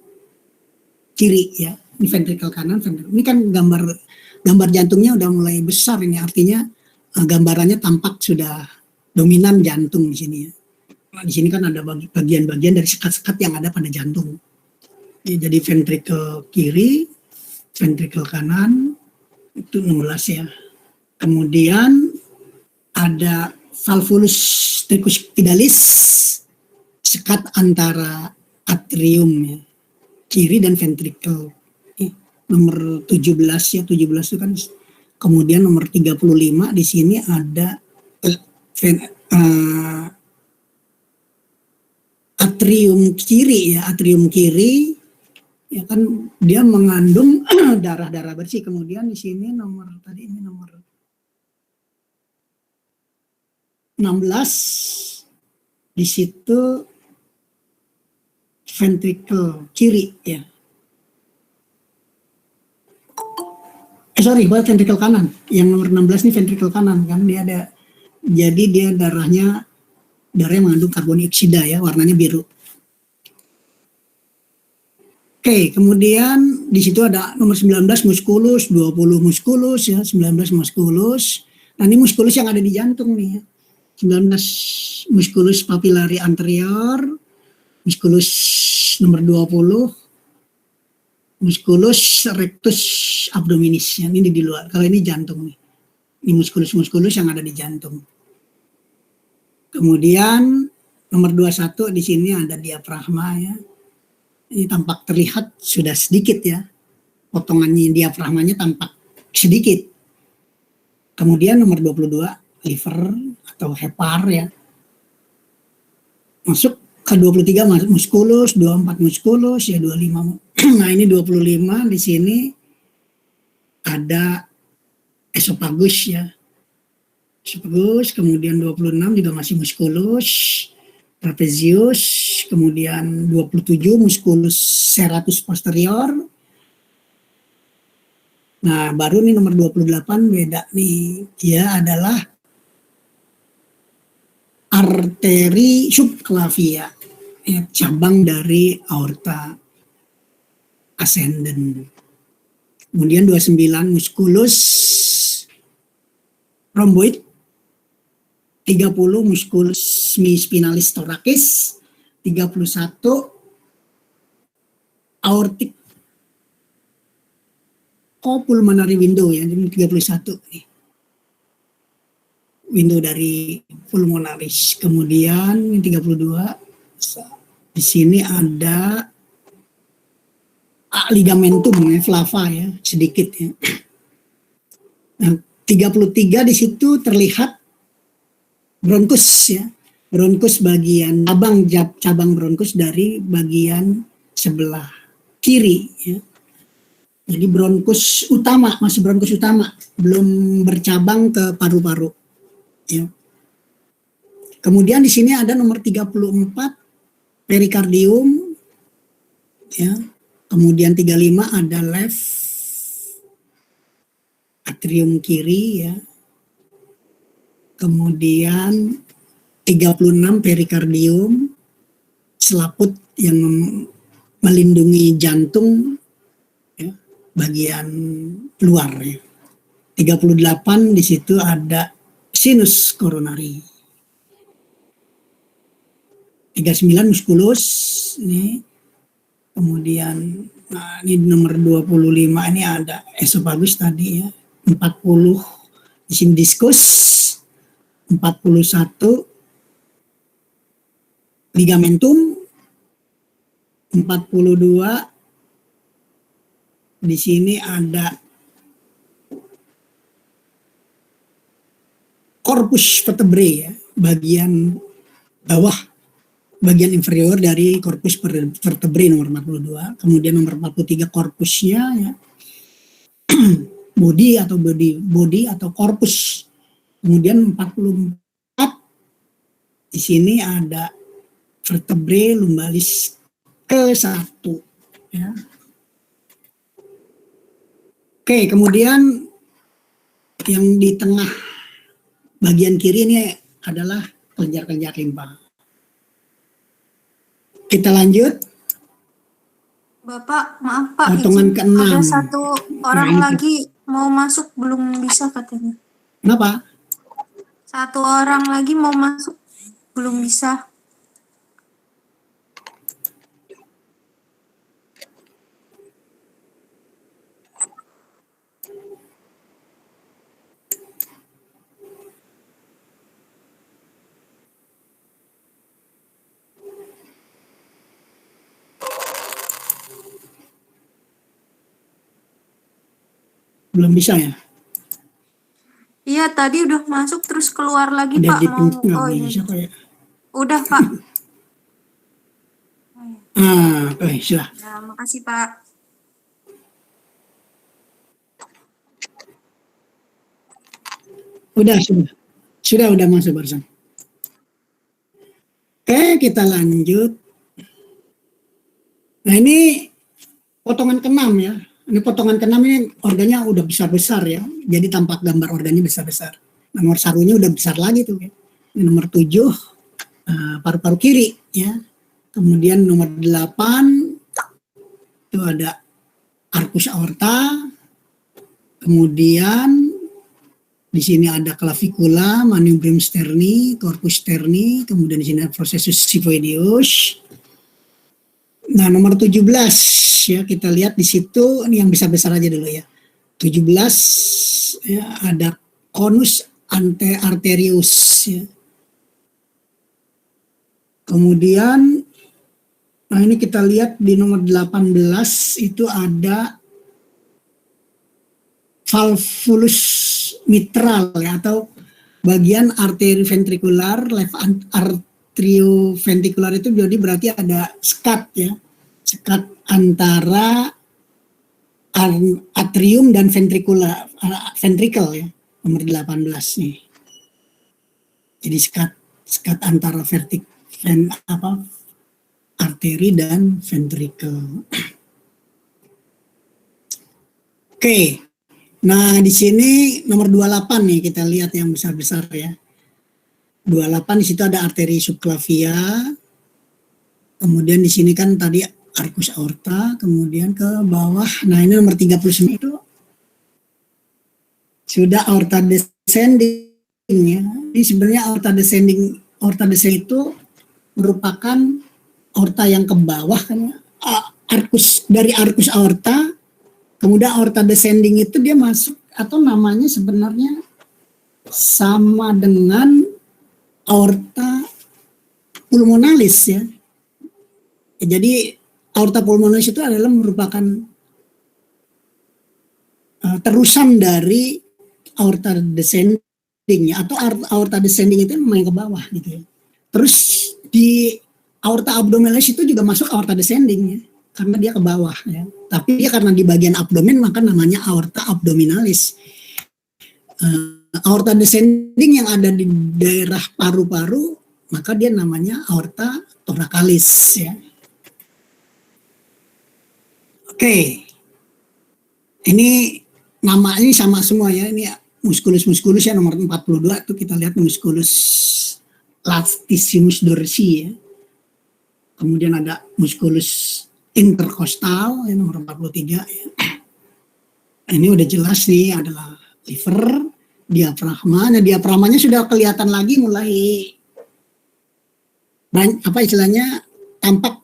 kiri ya. Ini ventrikel kanan, ventrikel. Ini kan gambar jantungnya udah mulai besar ini, artinya gambarannya tampak sudah dominan jantung di sini ya. Nah, di sini kan ada bagian-bagian dari sekat-sekat yang ada pada jantung. Jadi ventrikel kiri, ventrikel kanan itu 16 ya. Kemudian ada valvulus tricuspidalis, sekat antara atrium ya, kiri dan ventrikel. Nomor 17 ya, 17 itu kan. Kemudian nomor 35 di sini ada atrium kiri ya, atrium kiri ya kan dia mengandung darah-darah bersih. Kemudian di sini nomor 16 di situ ventrikel kiri ya. Buat ventrikel kanan. Yang nomor 16 ini ventrikel kanan kan, dia ada, jadi dia darahnya mengandung karbon dioksida ya, warnanya biru. Oke, kemudian di situ ada nomor 19 musculus, 20 musculus ya, 19 musculus. Nah, ini musculus yang ada di jantung nih ya. 19 musculus papillary anterior, musculus nomor 20, musculus rectus abdominis, yang ini di luar. Kalau ini jantung nih. Ini musculus yang ada di jantung. Kemudian nomor 21 di sini ada diafragma ya. Ini tampak terlihat sudah sedikit ya. Potongannya diafragmanya tampak sedikit. Kemudian nomor 22 liver atau hepar ya. Masuk ke 23 musculus, 24 musculus ya, 25. Nah, ini 25 di sini ada esophagus ya. Esophagus, kemudian 26 juga masih musculus, trapezius, kemudian 27 musculus serratus posterior. Nah, baru nih nomor 28 beda nih. Dia adalah arteri subclavia, ya, cabang dari aorta ascendent. Kemudian 29 musculus rhomboid, 30 musculus spinalis thoracis, 31 aortic copulmonary window ya, 31 nih. Window dari pulmonaris. Kemudian 32 di sini ada ligamentum ya, flava ya, sedikit ya. Nah, 33 di situ terlihat bronkus ya. Bronkus bagian cabang bronkus dari bagian sebelah kiri ya. Jadi bronkus utama, masih bronkus utama, belum bercabang ke paru-paru ya. Kemudian di sini ada nomor 34 perikardium ya. Kemudian 35 ada left atrium kiri ya. Kemudian 36 perikardium, selaput yang melindungi jantung ya, bagian luar ya. 38 di situ ada sinus koronari. 39 muskulus ini. Kemudian nah ini nomor 25 ini ada esophagus tadi ya. 40 di sini diskus. 41 ligamentum. 42 di sini ada corpus vertebrae ya, bagian bawah, bagian inferior dari corpus vertebrae nomor 42. Kemudian nomor 43 korpusnya ya. body atau corpus. Kemudian 44 di sini ada vertebrae lumbalis ke-1 ya. Oke, kemudian yang di tengah bagian kiri ini adalah kelenjar-kelenjar limpa. Kita lanjut. Bapak, maaf Pak, Potongan ke-6. ada satu orang lagi mau masuk belum bisa katanya. Kenapa? Satu orang lagi mau masuk belum bisa. Belum bisa ya? Iya, tadi udah masuk terus keluar lagi Udah Pak. dipindah, Mau bisa kok ya. Udah Pak. Oke, sudah. Nah, makasih Pak. Sudah masuk barusan. Oke, kita lanjut. Nah, ini potongan ke-6 ya. Ini potongan ke-6 ini organnya udah besar-besar ya. Jadi tampak gambar organnya besar-besar. Nomor sarunya udah besar lagi tuh ya. Ini nomor 7 paru-paru kiri ya. Kemudian nomor 8 itu ada arcus aorta. Kemudian di sini ada clavicula, manubrium sterni, corpus sterni, kemudian di sini ada processus xiphoideus. Nah, nomor 17 ya, kita lihat di situ, ini yang besar-besar aja dulu ya. 17 ya, ada conus arterius ya. Kemudian nah ini kita lihat di nomor 18 itu ada valvulus mitral ya, atau bagian arteri ventrikular, left atrioventricular itu jadi berarti ada sekat ya. Sekat antara atrium dan ventricle ya, nomor 18 nih. Jadi sekat antara arteri dan ventricle. Oke. Nah, di sini nomor 28 nih kita lihat yang besar-besar ya. 28 di situ ada arteri subclavia. Kemudian di sini kan tadi arcus aorta, kemudian ke bawah. Nah, ini nomor 39 itu sudah aorta descending ya. Ini sebenarnya aorta descending itu merupakan aorta yang ke bawah kan ya. Dari arcus aorta, kemudian aorta descending itu dia masuk atau namanya sebenarnya sama dengan aorta pulmonalis ya. Jadi aorta pulmonalis itu adalah merupakan terusan dari aorta descending ya, atau aorta descending itu memang ke bawah gitu ya. Terus di aorta abdominalis itu juga masuk aorta descending ya, karena dia ke bawah ya. Tapi dia karena di bagian abdomen maka namanya aorta abdominalis. Aorta descending yang ada di daerah paru-paru maka dia namanya aorta thoracalis ya. Oke, ini namanya sama semua ya. Ini musculus ya nomor 42 itu kita lihat musculus latissimus dorsi ya. Kemudian ada musculus intercostal ya, nomor 43 ya. Ini udah jelas nih adalah liver, diafragma. Nah, diafragmanya sudah kelihatan lagi mulai apa istilahnya tampak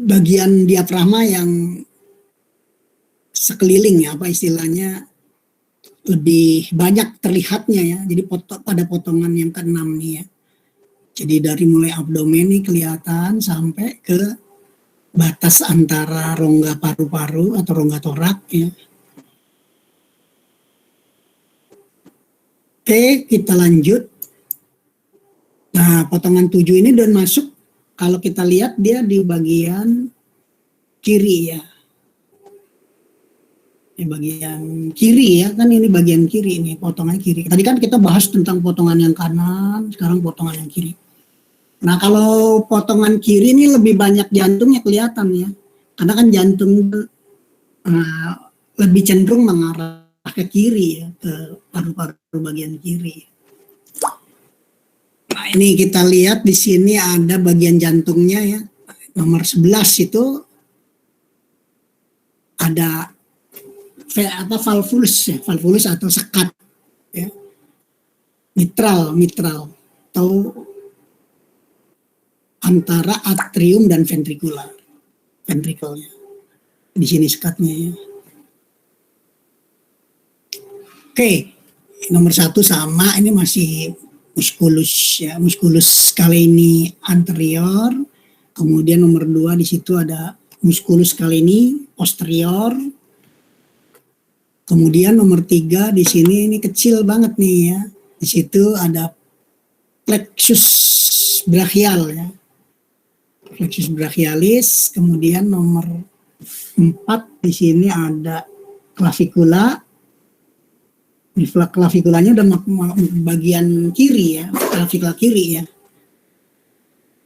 bagian diafragma yang sekeliling ya, apa istilahnya lebih banyak terlihatnya ya. Jadi pada potongan yang ke-6 nih ya. Jadi dari mulai abdomen ini kelihatan sampai ke batas antara rongga paru-paru atau rongga torak ya. Oke, kita lanjut. Nah, potongan 7 ini udah masuk. Kalau kita lihat dia di bagian kiri ya. Di bagian kiri ya, kan ini bagian kiri ini, potongan kiri. Tadi kan kita bahas tentang potongan yang kanan, sekarang potongan yang kiri. Nah, kalau potongan kiri ini lebih banyak jantungnya kelihatan ya. Karena kan jantung lebih cenderung mengarah ke kiri ya, ke paru-paru bagian kiri. Nah, ini kita lihat di sini ada bagian jantungnya ya. Nomor 11 itu ada valvulus ya, valvulus atau sekat ya. Mitral atau antara atrium dan ventricular. Ventrikelnya. Di sini sekatnya ya. Oke, nomor 1 sama, ini masih musculus ya, musculus scaleni anterior. Kemudian nomor 2 di situ ada musculus scaleni posterior. Kemudian nomor 3 di sini ini kecil banget nih ya. Di situ ada plexus brachial ya. Plexus brachialis. Kemudian nomor 4 di sini ada clavikula. Claviculanya udah bagian kiri ya, clavikula kiri ya.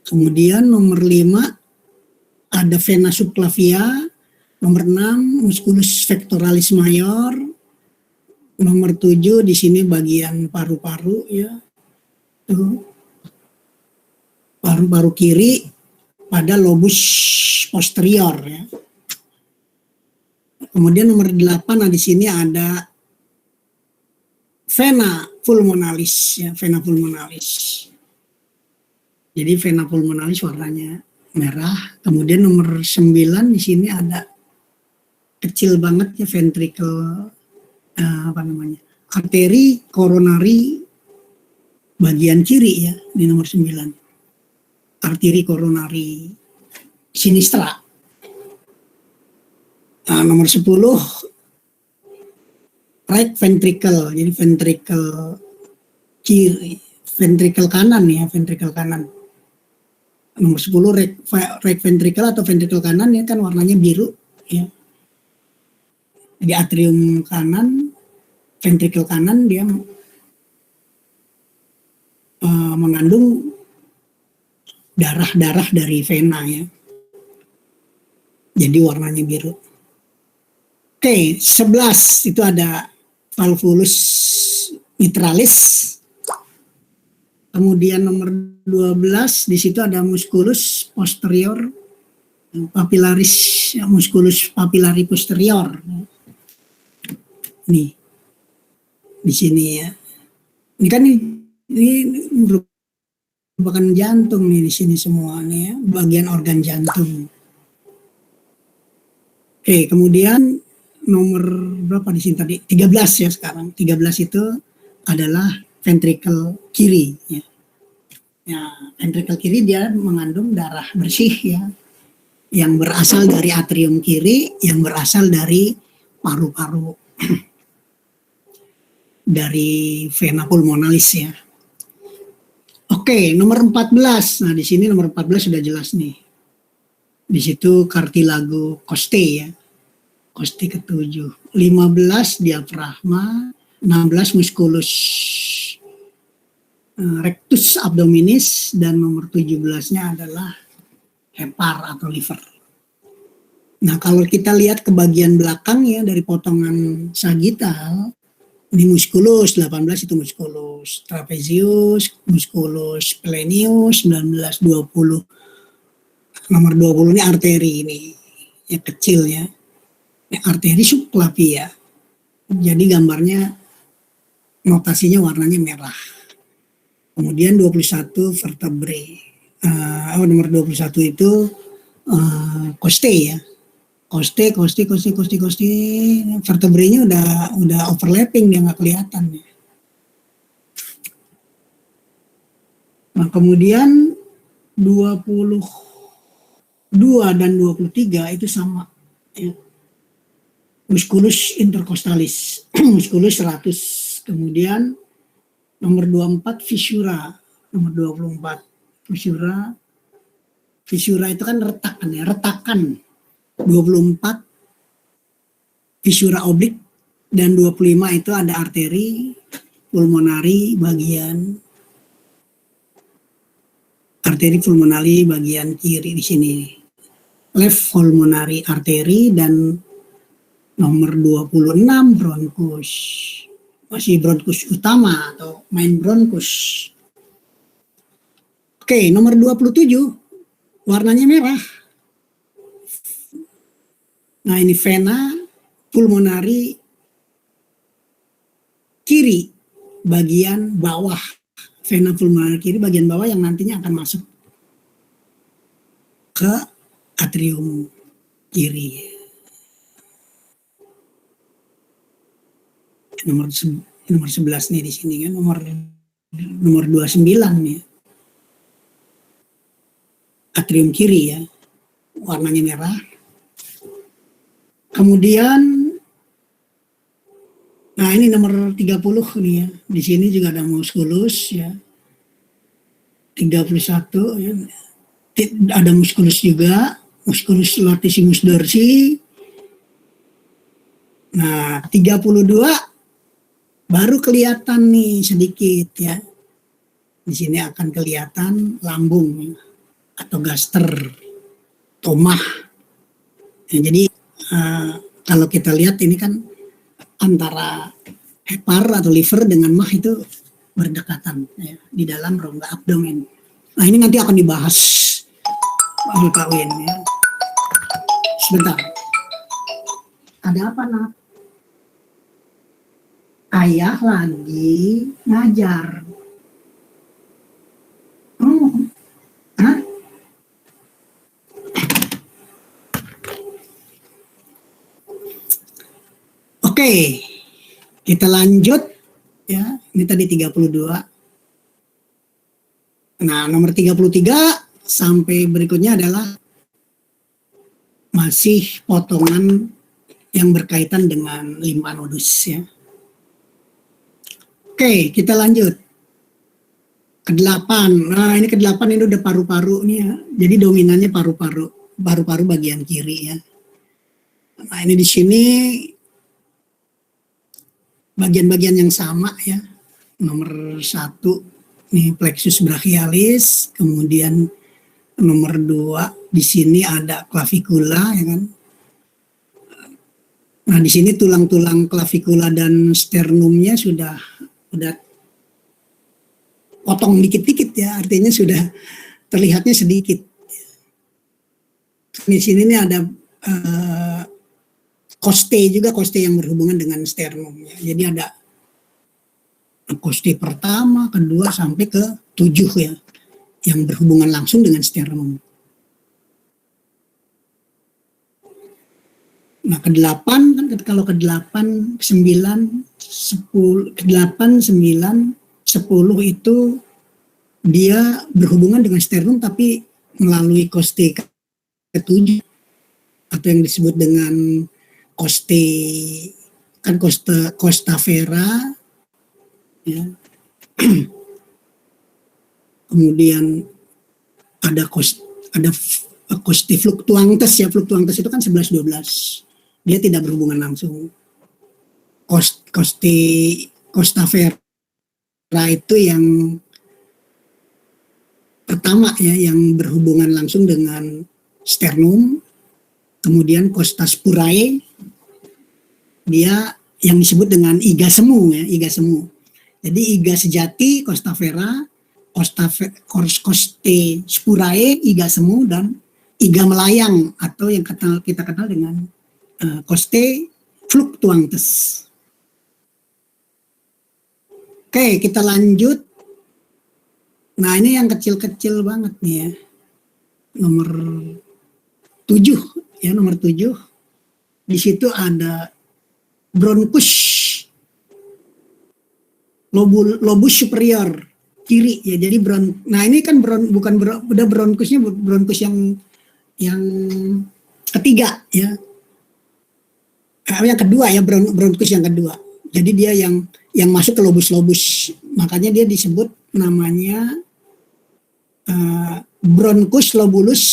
Kemudian nomor 5 ada vena subclavia. Nomor 6 musculus pectoralis major. Nomor 7 di sini bagian paru-paru ya. Tuh. Paru-paru kiri pada lobus posterior ya. Kemudian nomor 8 nah di sini ada vena pulmonalis ya, vena pulmonalis. Jadi vena pulmonalis warnanya merah. Kemudian nomor 9 di sini ada kecil banget ya ventricle arteri koronari bagian kiri ya, di nomor 9. Arteri koronari sinistra. Nah, nomor 10 right ventricle. Jadi ventricle kiri, ventricle kanan ya, ventricle kanan. Nomor 10 right ventricle atau ventricle kanan ya, kan warnanya biru ya. Di atrium kanan, ventricle kanan dia mengandung darah-darah dari vena ya. Jadi warnanya biru. Oke, 11 itu ada valvulus mitralis. Kemudian nomor 12 di situ ada musculus posterior papillaris, musculus papillari posterior. Nih, di sini ya. Ini kan ini merupakan jantung nih di sini semua nih ya, bagian organ jantung. Oke, kemudian nomor berapa di sini tadi? 13 ya sekarang. 13 itu adalah ventricle kiri ya. Ya, ventricle kiri dia mengandung darah bersih ya, yang berasal dari atrium kiri, yang berasal dari paru-paru. Dari vena pulmonalis ya. Oke, nomor 14. Nah, di sini nomor 14 sudah jelas nih. Di situ cartilago costae ya. Costae ke-7. 15 diafragma, 16 musculus rectus abdominis, dan nomor 17-nya adalah hepar atau liver. Nah, kalau kita lihat ke bagian belakang ya dari potongan sagittal, ini musculus 18 itu musculus, trapezius, musculus splenius 19 20. Nomor 20 ini arteri ini yang kecil ya. Ini arteri subclavia. Jadi gambarnya notasinya warnanya merah. Kemudian 21 vertebrae. Nomor 21 itu costae ya. Costae. Vertebrenya udah overlapping, dia nggak kelihatan ya. Nah, kemudian 22 dan 23 itu sama ya. Musculus intercostalis, musculus 100. Kemudian nomor 24 fissura, nomor 24 fissura. Fissura itu kan retakan ya, retakan. 24 fissura oblik dan 25 itu ada arteri pulmonari bagian kiri di sini. Left pulmonary artery dan nomor 26 bronkus. Masih bronkus utama atau main bronkus. Oke, nomor 27 warnanya merah. Nah, ini vena pulmonari kiri bagian bawah. Vena pulmonari kiri bagian bawah yang nantinya akan masuk ke atrium kiri. Nomor 11 nih di sini kan, nomor 29 nih. Atrium kiri ya. Warnanya merah. Kemudian nah ini nomor 30 nih ya. Di sini juga ada musculus ya. 31 ya. Ada musculus juga, musculus latissimus dorsi. Nah, 32 baru kelihatan nih sedikit ya. Di sini akan kelihatan lambung atau gaster, tomah. Ya, jadi kalau kita lihat ini kan antara hepar atau liver dengan mah itu berdekatan ya, di dalam rongga abdomen. Nah, ini nanti akan dibahas oleh Pak Win ya. Sebentar. Ada apa, Nak? Ayah lagi ngajar. Hah? Oke, kita lanjut ya. Ini tadi 32. Nah, nomor 33 sampai berikutnya adalah masih potongan yang berkaitan dengan limfa nodus ya. Oke, kita lanjut. Ke-8. Nah, ini ke-8 ini udah paru-paru nih ya. Jadi dominannya paru-paru bagian kiri ya. Nah, ini di sini bagian-bagian yang sama ya. Nomor 1 nih plexus brachialis, kemudian nomor 2 di sini ada clavikula ya kan. Nah, di sini tulang-tulang clavikula dan sternumnya sudah potong dikit-dikit ya, artinya sudah terlihatnya sedikit. Di sini nih ada costae yang berhubungan dengan sternum ya. Jadi ada costae pertama, kedua sampai ke 7 ya, yang berhubungan langsung dengan sternum. Nah, ke-8 kan kalau ke-8, 9, 10, ke-8, 9, 10 itu dia berhubungan dengan sternum tapi melalui costae ke-7 atau yang disebut dengan costae kan costa vera ya. Kemudian ada costae fluctuantes ya, fluctuantes itu kan 11 12. Dia tidak berhubungan langsung. Costa vera itu yang pertama ya, yang berhubungan langsung dengan sternum. Kemudian costa spurae, dia yang disebut dengan iga semu ya, iga semu. Jadi iga sejati, costa vera, coste spurae, iga semu, dan iga melayang atau yang kita kenal dengan coste fluctuantes. Oke, kita lanjut. Nah, ini yang kecil-kecil banget nih ya. Nomor 7 ya, nomor 7. Di situ ada bronchus lobus superior kiri ya. Jadi nah ini kan udah bronchusnya bronchus yang ketiga ya. Yang kedua ya, bronchus yang kedua. Jadi dia yang masuk ke lobus. Makanya dia disebut namanya bronchus lobulus,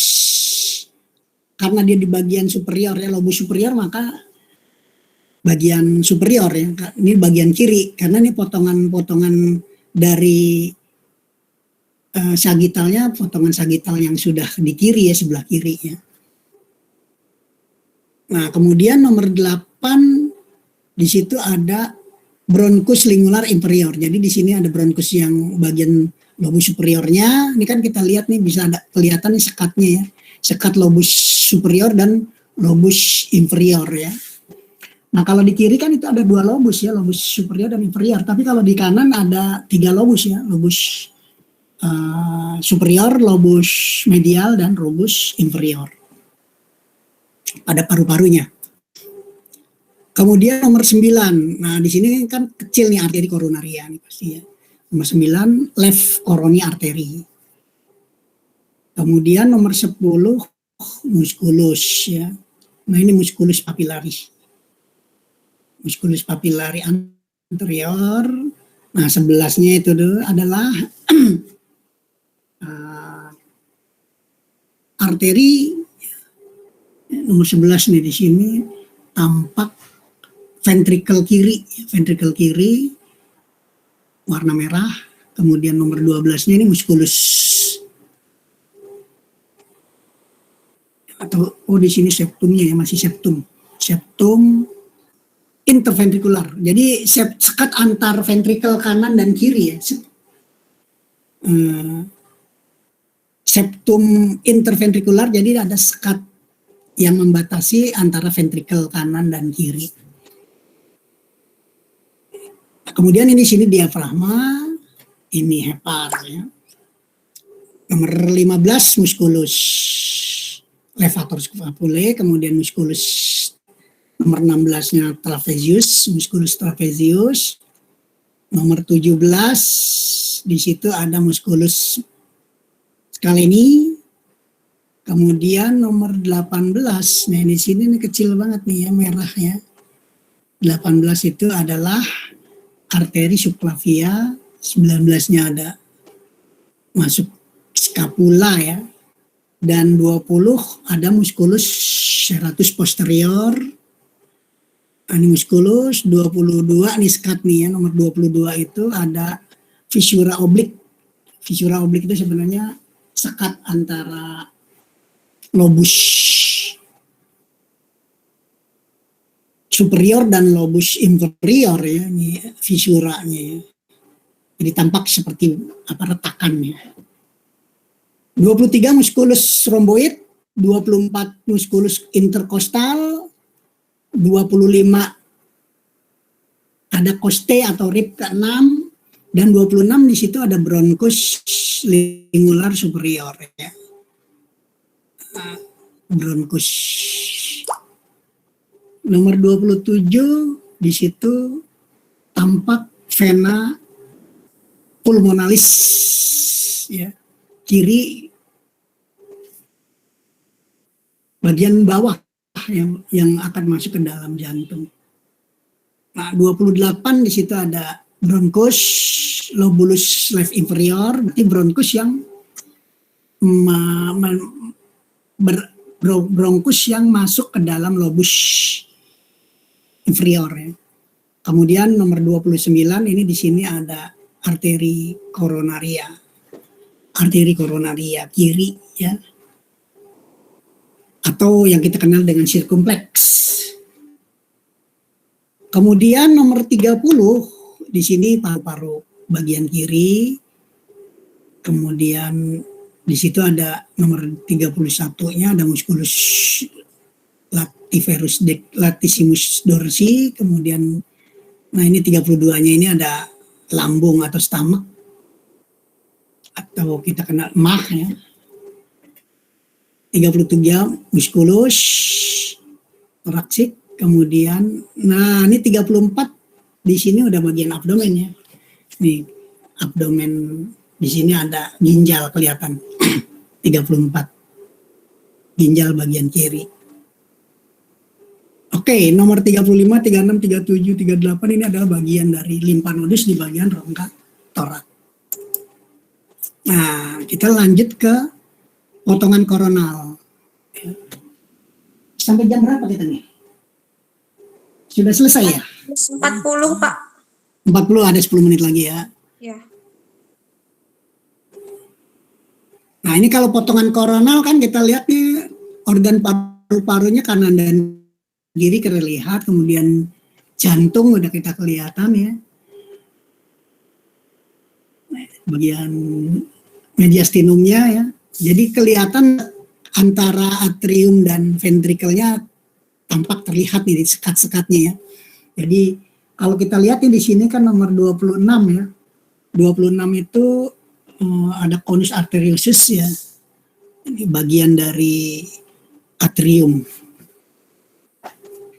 karena dia di bagian superior ya, lobus superior, maka bagian superior ya. Ini bagian kiri karena ini potongan-potongan dari sagitalnya, potongan sagital yang sudah di kiri ya, sebelah kiri ya. Nah, kemudian nomor 8 di situ ada bronchus lingular inferior. Jadi di sini ada bronchus yang bagian lobus superiornya. Ini kan kita lihat nih, bisa ada kelihatan nih sekatnya ya. Sekat lobus superior dan lobus inferior ya. Nah, kalau di kiri kan itu ada 2 lobus ya, lobus superior dan inferior. Tapi kalau di kanan ada 3 lobus ya, lobus superior, lobus medial, dan lobus inferior. Pada paru-parunya. Kemudian nomor 9. Nah, di sini kan kecil nih, arteri koronaria nih pasti ya. Nomor 9 left coronary artery. Kemudian nomor 10 musculus ya. Nah, ini musculus papillaris. Musculus papillari anterior. Nah, 11-nya itu adalah arteri. Nomor 11 nih, di sini tampak ventricle kiri warna merah. Kemudian nomor 12-nya ini musculus, atau di sini septumnya ya, masih septum interventrikular. Jadi sekat antar ventrikel kanan dan kiri ya. Septum interventrikular, jadi ada sekat yang membatasi antara ventrikel kanan dan kiri. Kemudian ini sini diafragma, ini hepar ya. Nomor 15 musculus levator scapulae, kemudian musculus nomor 16-nya trapezius, musculus trapezius. Nomor 17 di situ ada musculus scaleni. Kemudian nomor 18, nah di sini nih kecil banget nih ya, merah ya. 18 itu adalah arteri subclavia, 19-nya ada masuk scapula ya. Dan 20 ada musculus serratus posterior. Ini musculus. 22 nih skat nih ya, nomor 22 itu ada fissura oblik. Fissura oblik itu sebenarnya sekat antara lobus superior dan lobus inferior ya, ini fisuranya ya. Jadi tampak seperti retakannya. 23 musculus rhomboid, 24 musculus interkostal, 25 ada coste atau rib ke-6, dan 26 di situ ada bronchus lingular superior ya. Bronchus. Nomor 27 di situ tampak vena pulmonalis ya, kiri bagian bawah yang akan masuk ke dalam jantung. Nah, 28 di situ ada bronchus lobulus left inferior, berarti bronchus yang bronchus yang masuk ke dalam lobus inferior ya. Kemudian nomor 29 ini di sini ada arteri koronaria kiri ya. atau yang kita kenal dengan sirkumpleks. Kemudian nomor 30 di sini paru-paru bagian kiri. Kemudian di situ ada nomor 31-nya ada musculus latissimus dorsi. Kemudian nah ini 32-nya ini ada lambung atau stomach atau kita kenal mah ya. 33 musculus thoracic. Kemudian, nah ini 34 di sini udah bagian abdomen ya. Di abdomen di sini ada ginjal kelihatan. 34 ginjal bagian kiri. Oke, nomor 35, 36, 37, 38 ini adalah bagian dari limfa nodus di bagian rongga torak. Nah, kita lanjut ke potongan koronal. Sampai jam berapa kita nih? Sudah selesai ya? 40, Pak. 40 ada 10 menit lagi ya. Ya. Nah ini kalau potongan koronal kan kita lihat nih organ paru-parunya kanan dan kiri terlihat. Kemudian jantung udah kita kelihatan ya. Bagian mediastinumnya ya. Jadi kelihatan antara atrium dan ventrikelnya tampak terlihat nih di sekat-sekatnya ya. Jadi kalau kita lihat di sini kan nomor 26 ya. 26 itu ada conus arteriosus ya. Ini bagian dari atrium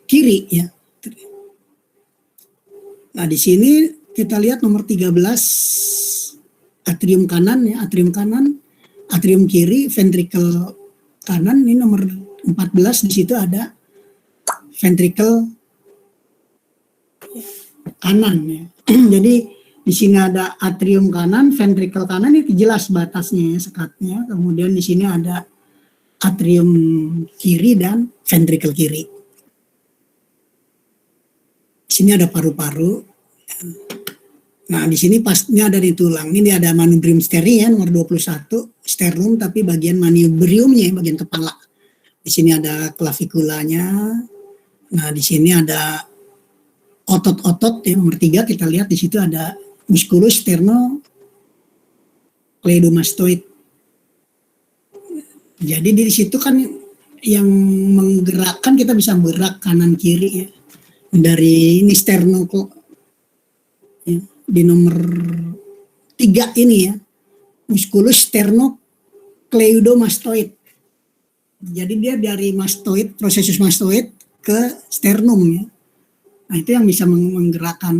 kiri ya. Nah, di sini kita lihat nomor 13 atrium kanan ya, atrium kanan, atrium kiri, ventrikel kanan. Ini nomor 14 di situ ada ventrikel kanan ya. Jadi di sini ada atrium kanan, ventrikel kanan itu jelas batasnya ya, sekatnya. Kemudian di sini ada atrium kiri dan ventrikel kiri. Di sini ada paru-paru. Nah, di sini pastinya ada di tulang. Ini ada manubrium steri ya, nomor 21, sternum tapi bagian manubriumnya, bagian kepala. Di sini ada klavikulanya. Nah, di sini ada otot-otot yang nomor 3 kita lihat di situ ada musculus sternocleidomastoid. Jadi di situ kan yang menggerakkan kita bisa bergerak kanan kiri ya. Dari ini ya, di nomor 3 ini ya. Musculus sternocleidomastoid. Jadi dia dari mastoid, prosesus mastoid ke sternum ya. Nah itu yang bisa menggerakkan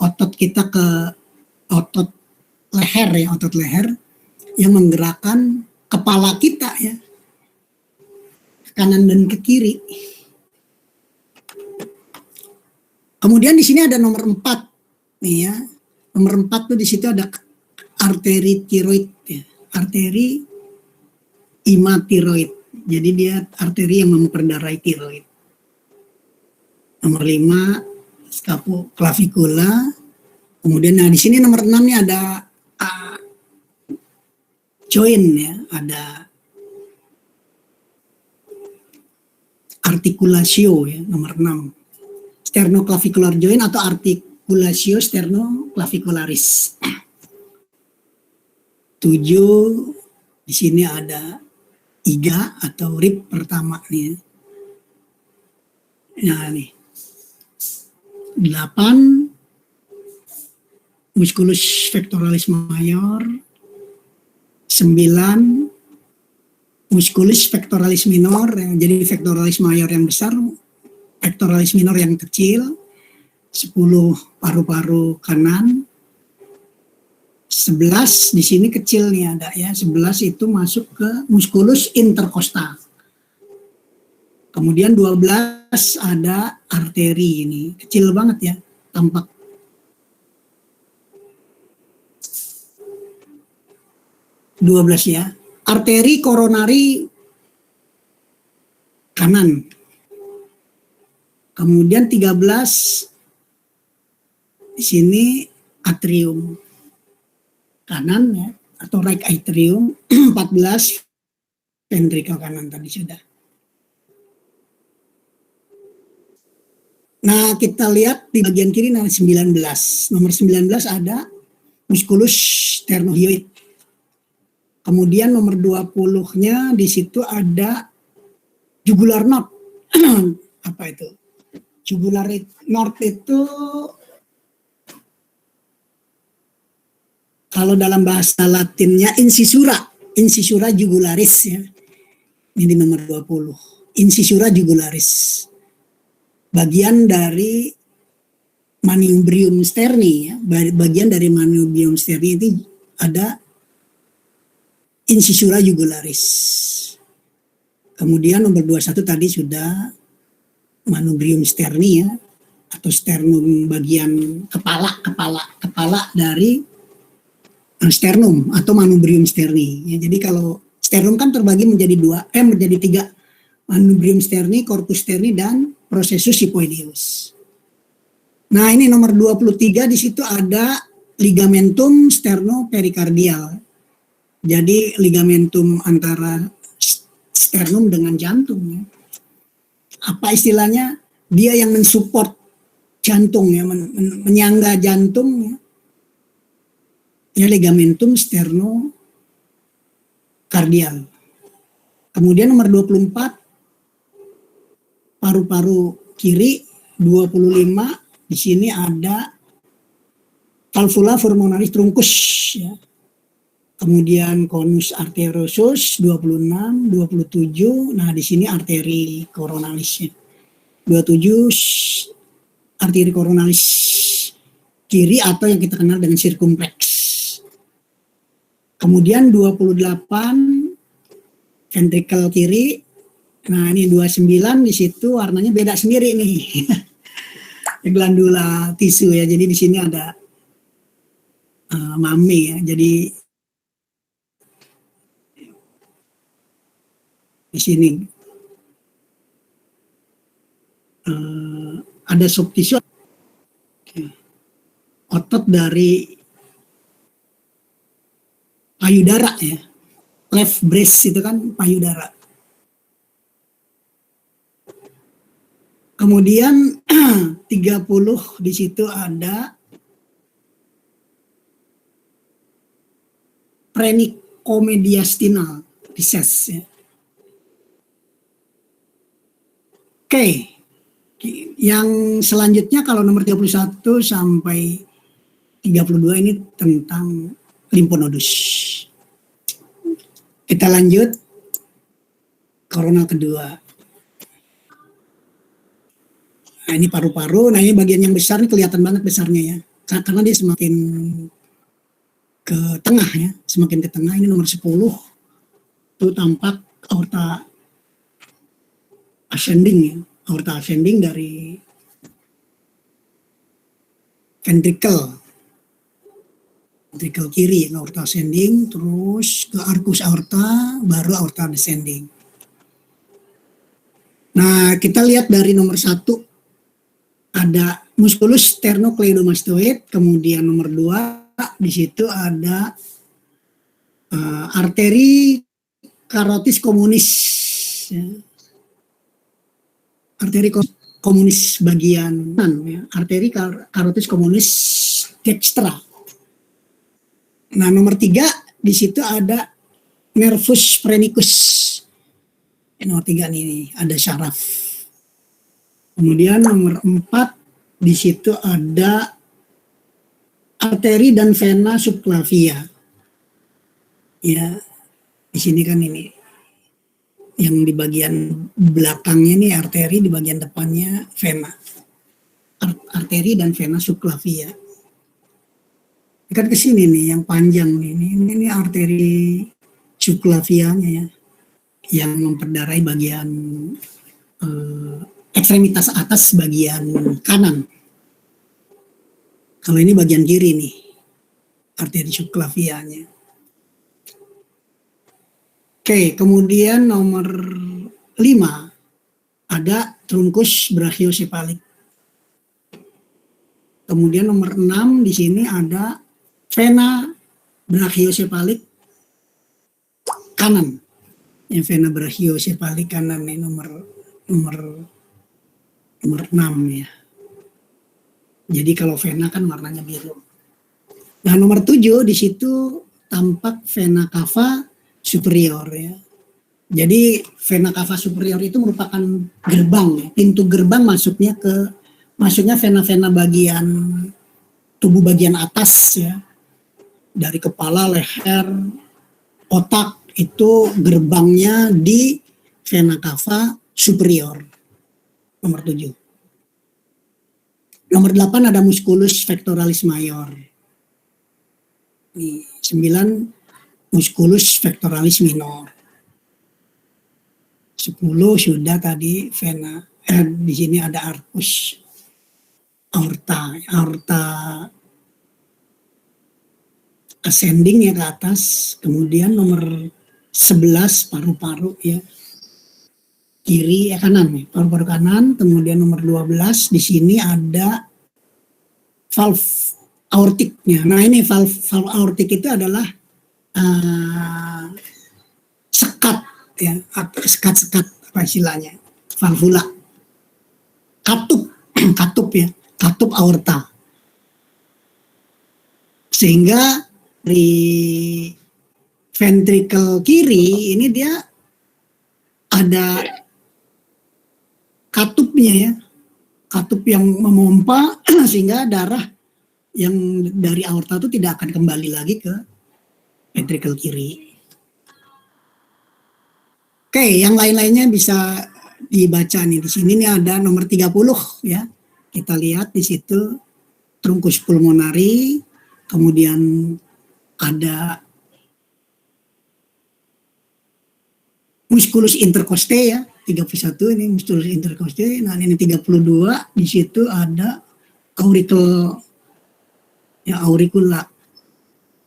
otot kita ke otot leher ya, otot leher yang menggerakkan kepala kita ya, ke kanan dan ke kiri. Kemudian di sini ada nomor 4 nih ya. Nomor 4 tuh di situ ada arteri tiroid ya, arteri imatiroid. Jadi dia arteri yang memperdarai tiroid. Nomor 5 scapuclavicular. Kemudian nah di sini nomor 6 nya ada joint ya, ada articulatio ya, nomor 6. Sternoclavicular joint atau articulatio sternoclavicularis. 7 di sini ada iga atau rib pertama nih. Nah nih. 8 musculus pectoralis major. 9 musculus pectoralis minor, jadi pectoralis major yang besar, pectoralis minor yang kecil. 10 paru-paru kanan. 11 di sini kecil nih ada ya, 11 itu masuk ke musculus intercostal. Kemudian 12 ada arteri ini, kecil banget ya, tampak. Ya, arteri koronari kanan. Kemudian 13 di sini atrium kanan ya, atau right atrium. 14 ventrikel kanan tadi sudah. Nah, kita lihat di bagian kiri nomor 19. Nomor 19 ada musculus sternohyoid. Kemudian nomor 20-nya di situ ada jugular knot. Apa itu? Jugular knot itu kalau dalam bahasa Latinnya incisura jugularis ya. Ini nomor 20. Incisura jugularis. Bagian dari manubrium sterni ya. Bagian dari manubrium sterni itu ada incisura jugularis. Kemudian nomor 21 tadi sudah manubrium sterni ya, atau sternum bagian kepala dari sternum atau manubrium sterni. Ya, jadi kalau sternum kan terbagi menjadi menjadi 3, manubrium sterni, corpus sterni, dan processus hypoideus. Nah, ini nomor 23 di situ ada ligamentum sternoperikardial. Jadi ligamentum antara sternum dengan jantung ya. Apa istilahnya? Dia yang mensupport jantung ya, menyangga jantung ya. Ya, ligamentum sternokardial. Kemudian nomor 24 paru-paru kiri, 25 di sini ada valvula pulmonaris truncus ya. Kemudian conus arteriosus 26, 27. Nah, di sini arteri coronalisnya. 27 arteri coronalis kiri atau yang kita kenal dengan circumflex. Kemudian 28 ventricle kiri. Nah, ini 29 di situ warnanya beda sendiri nih. Glandula tisu ya. Jadi di sini ada mame ya. Jadi di sini ada subtisu otot dari payudara ya, left breast itu kan payudara. Kemudian 30 di situ ada phrenicomédiastinal disease ya. Oke, yang selanjutnya kalau nomor 31 sampai 32 ini tentang limfonodus. Kita lanjut, korona kedua. Nah, ini paru-paru, nah ini bagian yang besar, ini kelihatan banget besarnya ya. Karena dia semakin ke tengah ya, semakin ke tengah, ini nomor 10. Itu tampak aorta ascending ya, aorta ascending dari ventricle kiri, aorta ascending, terus ke arcus aorta, baru aorta descending. Nah, kita lihat dari nomor 1 ada musculus sternocleidomastoid, kemudian nomor 2 di situ ada arteri carotis communis ya. Arteri komunis bagian kanan ya, arteri carotis communis dextra. Nah, nomor 3 di situ ada nervus phrenicus. Nomor 3 nih ada syaraf. Kemudian nomor 4 di situ ada arteri dan vena subclavia. Ya, di sini kan ini yang di bagian belakangnya nih arteri, di bagian depannya vena. Arteri dan vena subclavia. Kan ke sini nih yang panjang nih. Ini arteri subclavianya ya. Yang memperdarai bagian ekstremitas atas bagian kanan. Kalau ini bagian kiri nih. Arteri subclavianya. Oke, kemudian nomor 5 ada truncus brachiocephalic. Kemudian nomor 6 di sini ada vena brachiocephalic kanan. Yang vena brachiocephalic kanan nih nomor 6 ya. Jadi kalau vena kan warnanya biru. Nah, nomor 7 di situ tampak vena cava superior ya. Jadi vena cava superior itu merupakan gerbang ya, pintu gerbang masuknya vena-vena bagian tubuh bagian atas ya. Dari kepala, leher, otak itu gerbangnya di vena cava superior. Nomor 7. Nomor 8 ada musculus pectoralis major. 9 musculus pectoralis minor. 10 sudah tadi vena. Di sini ada arcus aorta ascending ya ke atas. Kemudian nomor 11 paru-paru ya. Kiri kanan nih, paru-paru kanan. Kemudian nomor 12 di sini ada valve aortiknya. Nah, ini valve aortik itu adalah sekat ya, sekat apa istilahnya? Valvula. Katup ya, katup aorta. Sehingga di ventricle kiri ini dia ada katupnya ya, katup yang memompa sehingga darah yang dari aorta itu tidak akan kembali lagi ke ventricle kiri. Oke, yang lain-lainnya bisa dibaca nih. Di sini nih ada nomor 30 ya. Kita lihat di situ trunkus pulmonari, kemudian ada musculus intercostae ya, 31 ini musculus intercostae. Nah, ini 32 di situ ada auricula.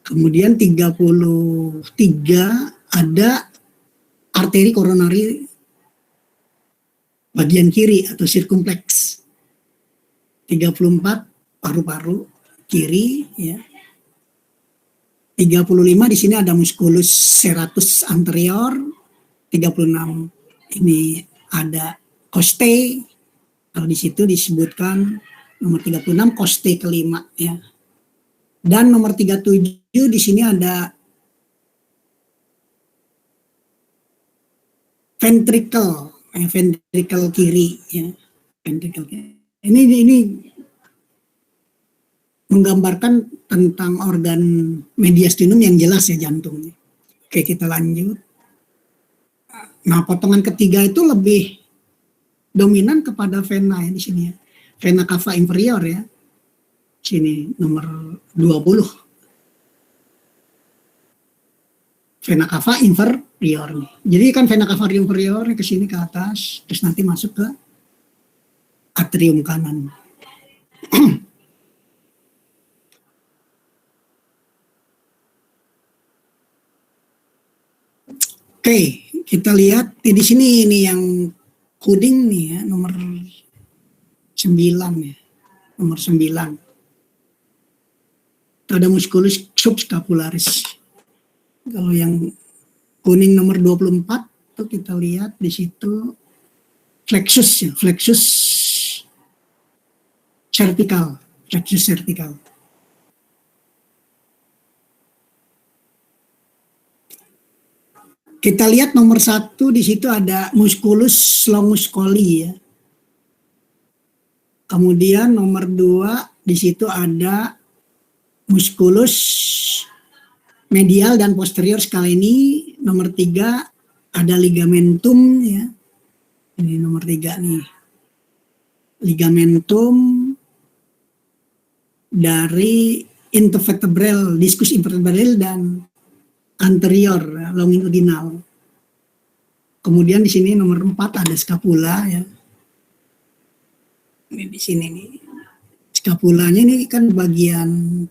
Kemudian 33 ada arteri koronari bagian kiri atau circumflex. 34 paru-paru kiri ya. 35 di sini ada musculus serratus anterior. 36 ini ada costae. Kalau di situ disebutkan nomor 36 costae kelima ya. Dan nomor 37 di sini ada ventricle kiri ya. Ventricle kiri. Ini menggambarkan tentang organ mediastinum yang jelas ya, jantungnya. Oke, kita lanjut. Nah, potongan ketiga itu lebih dominan kepada vena ya di sini ya. Vena cava inferior ya. Sini nomor 20. Vena cava inferior nih. Jadi kan vena cava inferior ke sini ke atas, terus nanti masuk ke atrium kanan. Oke, kita lihat di sini ini yang kuning nih ya, nomor 9 ya. Nomor 9. Ada musculus subscapularis. Kalau yang kuning nomor 24 tuh kita lihat di situ flexus ya, flexus cervical. Kita lihat nomor 1 di situ ada musculus longus coli ya. Kemudian nomor 2 di situ ada musculus medial dan posterior scaleni. Nomor 3 ada ligamentum ya. Ini nomor 3 nih. Ligamentum dari intervertebral, discus intervertebral dan anterior longitudinal. Kemudian di sini nomor 4 ada scapula ya. Ini di sini nih. Scapulanya ini kan bagian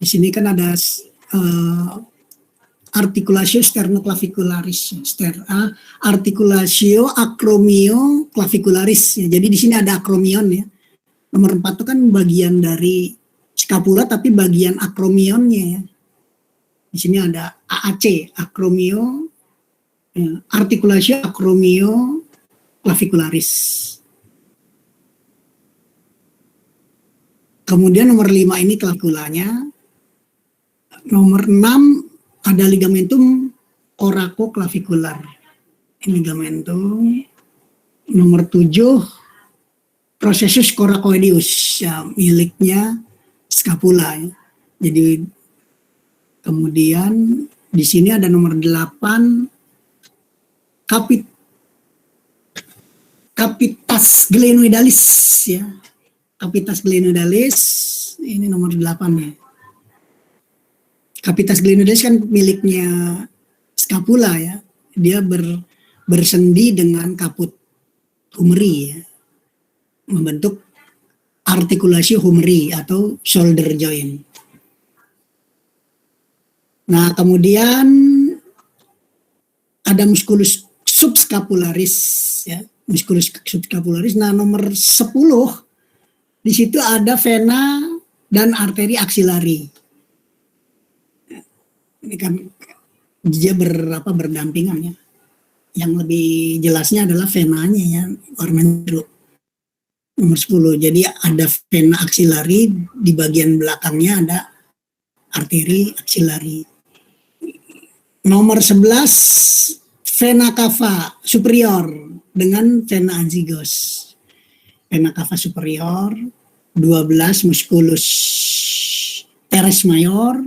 di sini kan ada articulatio sternoclavicularis, articulatio acromioclavicularis ya. Jadi di sini ada acromion ya. Nomor 4 itu kan bagian dari scapula tapi bagian akromionnya ya. Di sini ada AAC, akromio, ya, articulatio acromioclavicularis. Kemudian nomor 5 ini claviculanya. Nomor 6 ada ligamentum coraco-clavicular. Ini ligamentum. Nomor 7 processus coracoideus, ya, miliknya scapula. Ya. Jadi kemudian di sini ada nomor 8 capitas glenoidalis, ya. Capitas glenoidalis ini nomor 8 ya. Capitas glenoidalis kan miliknya scapula ya. Dia bersendi dengan kaput humeri ya. Membentuk artikulasi humeri atau shoulder joint. Nah, kemudian ada musculus subscapularis ya, musculus subscapularis. Nah, nomor 10 di situ ada vena dan arteri aksilari. Ini kan dia berdampingan ya. Yang lebih jelasnya adalah venanya ya, warna biru. Nomor 10. Jadi ada vena aksilari, di bagian belakangnya ada arteri aksilari. Nomor 11 vena cava superior dengan vena azygos. Vena cava superior, 12 musculus teres mayor,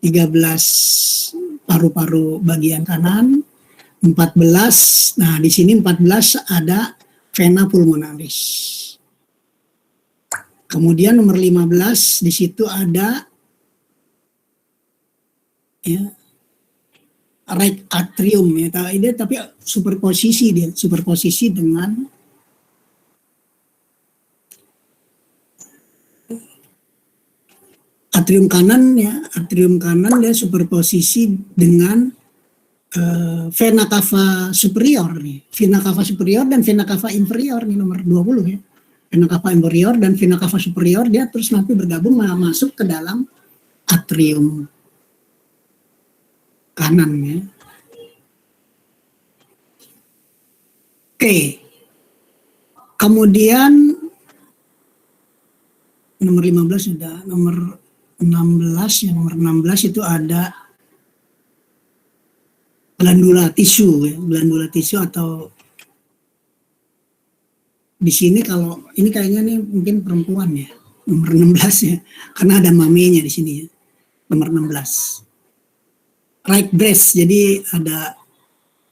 13 paru-paru bagian kanan, 14. Nah, di sini 14 ada vena pulmonalis. Kemudian nomor 15 di situ ada ya right atrium ya. Ini tapi superposisi dengan atrium kanan ya, atrium kanan dia superposisi dengan vena cava superior nih. Vena cava superior dan vena cava inferior nih nomor 20 ya. Vena cava inferior dan vena cava superior dia terus nanti bergabung masuk ke dalam atrium kanan ya. Oke. Kemudian nomor 15 sudah, nomor 16 ya, nomor 16 itu ada glandula tisu ya, glandula tisu atau di sini kalau ini kayaknya nih mungkin perempuan ya, nomor 16 ya, karena ada mamenya di sini ya, nomor 16. Right breast, jadi ada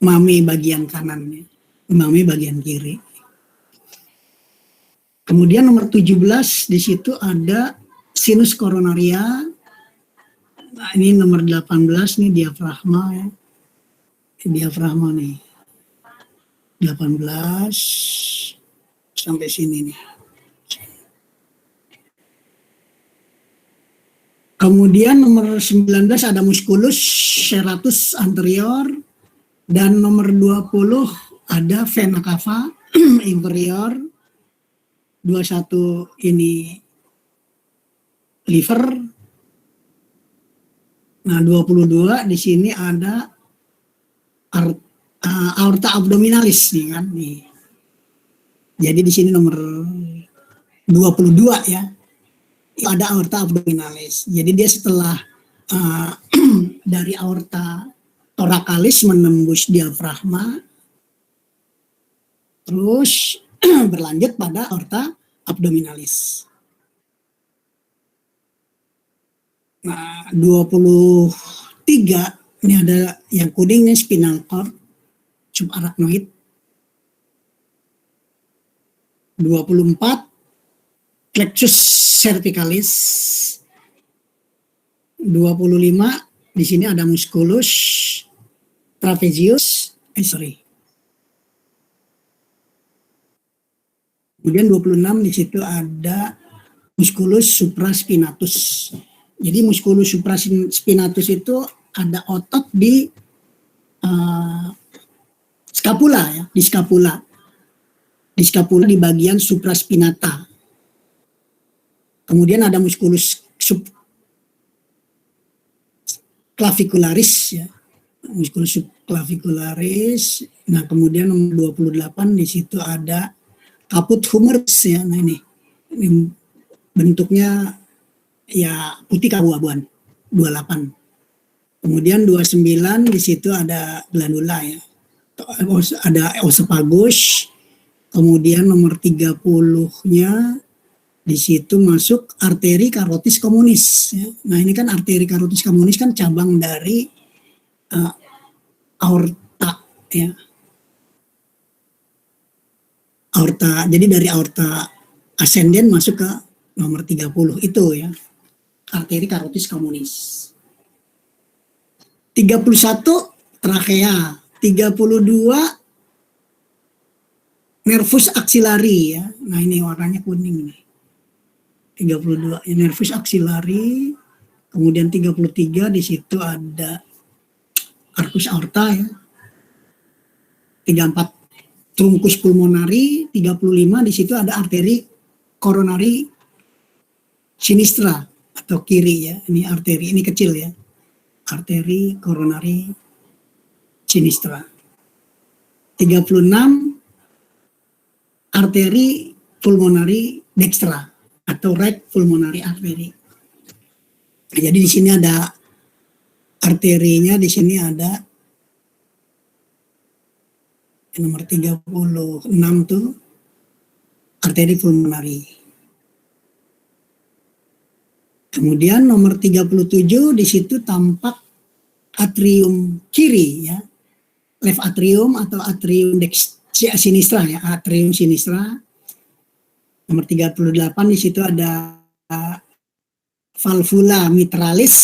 mame bagian kanan ya, mame bagian kiri. Kemudian nomor 17 di situ ada sinus coronaria. Nah, ini nomor 18 nih diafragma ya. Diafragma nih. 18 sampai sini nih. Kemudian nomor 19 ada musculus serratus anterior dan nomor 20 ada vena cava inferior. 21 ini liver. Nah, 22 di sini ada aorta abdominalis nih kan nih. Jadi di sini nomor 22 ya. Ada aorta abdominalis. Jadi dia setelah dari aorta thoracalis menembus diafragma terus berlanjut pada aorta abdominalis. Nah, 23 ini ada yang kuning nih spinal cord subarachnoid. 24 plexus cervicalis. 25 di sini ada musculus trapezius. Kemudian 26 di situ ada musculus supraspinatus. Jadi musculus supraspinatus itu ada otot di scapula ya, di scapula. Di scapula di bagian supraspinata. Kemudian ada musculus subclavicularis ya. Musculus subclavicularis. Nah, kemudian nomor 28 di situ ada caput humerus ya. Nah, ini Ini bentuknya ya putih keabu-abuan, 28. Kemudian 29 di situ ada glandula ya. Ada esophagus. Kemudian nomor 30-nya di situ masuk arteri karotis komunis ya. Nah, ini kan arteri karotis komunis kan cabang dari aorta ya. Aorta. Jadi dari aorta ascendent masuk ke nomor 30 itu ya. Arteri karotis komunis. 31 trakea, 32 nervus axillary ya. Nah, ini warnanya kuning nih. 32 ya, nervus axillary. Kemudian 33 di situ ada arcus aorta ya. 34 truncus pulmonari, 35 di situ ada arteri coronary sinistra atau kiri ya. Ini arteri, ini kecil ya. Arteri coronary sinistra. 36 arteri pulmonari dextra atau right pulmonary artery. Jadi di sini ada arterinya, di sini ada nomor 36 tuh arteri pulmonari. Kemudian nomor 37 di situ tampak atrium kiri ya. Left atrium atau atrium sinistra ya, atrium sinistra. Nomor 38 di situ ada valvula mitralis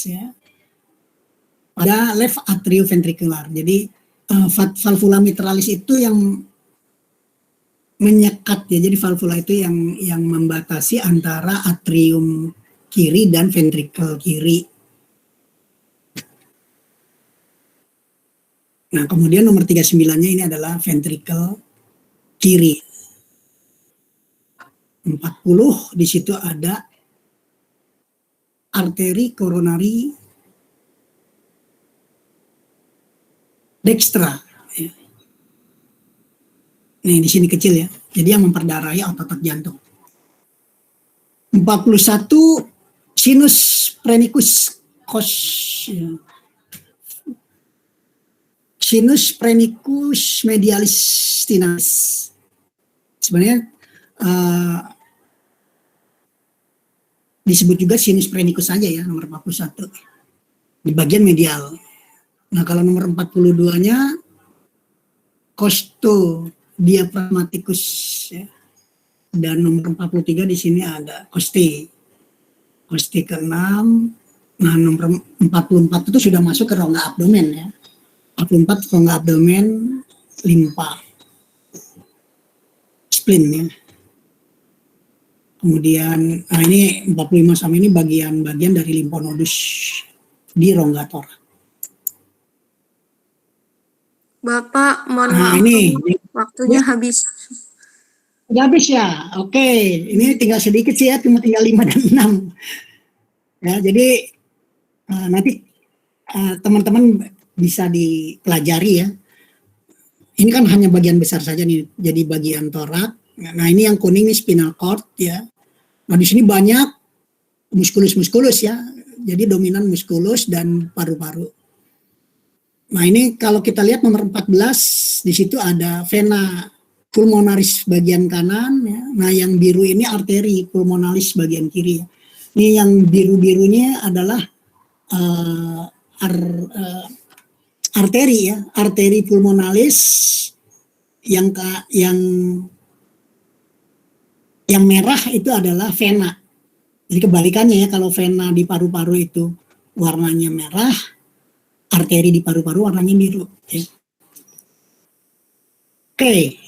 ya. Pada left atrioventricular. Jadi valvula mitralis itu yang menyekat ya. Jadi valvula itu yang membatasi antara atrium kiri dan ventrikel kiri. Nah, kemudian nomor 39-nya ini adalah ventrikel kiri. 40 di situ ada arteri coronary dextra. Ya. Nih di sini kecil ya. Jadi yang memperdarahi otot jantung. 41 sinus phrenicus cos ya. Sinus phrenicus medialis tinalis. Sebenarnya disebut juga sinus phrenicus saja ya, nomor 41 di bagian medial. Nah, kalau nomor 42-nya costo diaphragmaticus ya. Dan nomor 43 di sini ada coste. Coste ke-6. Nah, nomor 44 itu sudah masuk ke rongga abdomen ya. 44 rongga abdomen, limpa, spleen ya. Kemudian, nah ini 45 sama ini bagian-bagian dari limfonodus di rongga torak. Bapak, mohon Nah, maaf, ini waktunya habis. udah habis ya? Oke, ini tinggal sedikit sih ya, cuma tinggal 5 dan 6. Ya, jadi nanti teman-teman bisa dipelajari ya. Ini kan hanya bagian besar saja nih, jadi bagian torak. Nah, ini yang kuning nih spinal cord ya. Nah, di sini banyak muskulus ya. Jadi dominan muskulus dan paru-paru. Nah, ini kalau kita lihat nomor 14 di situ ada vena pulmonaris bagian kanan ya. Nah, yang biru ini arteri pulmonalis bagian kiri ya. Ini yang biru-birunya adalah arteri ya, arteri pulmonalis. Yang merah itu adalah vena. Jadi kebalikannya ya, kalau vena di paru-paru itu warnanya merah, arteri di paru-paru warnanya biru. Ya. Oke,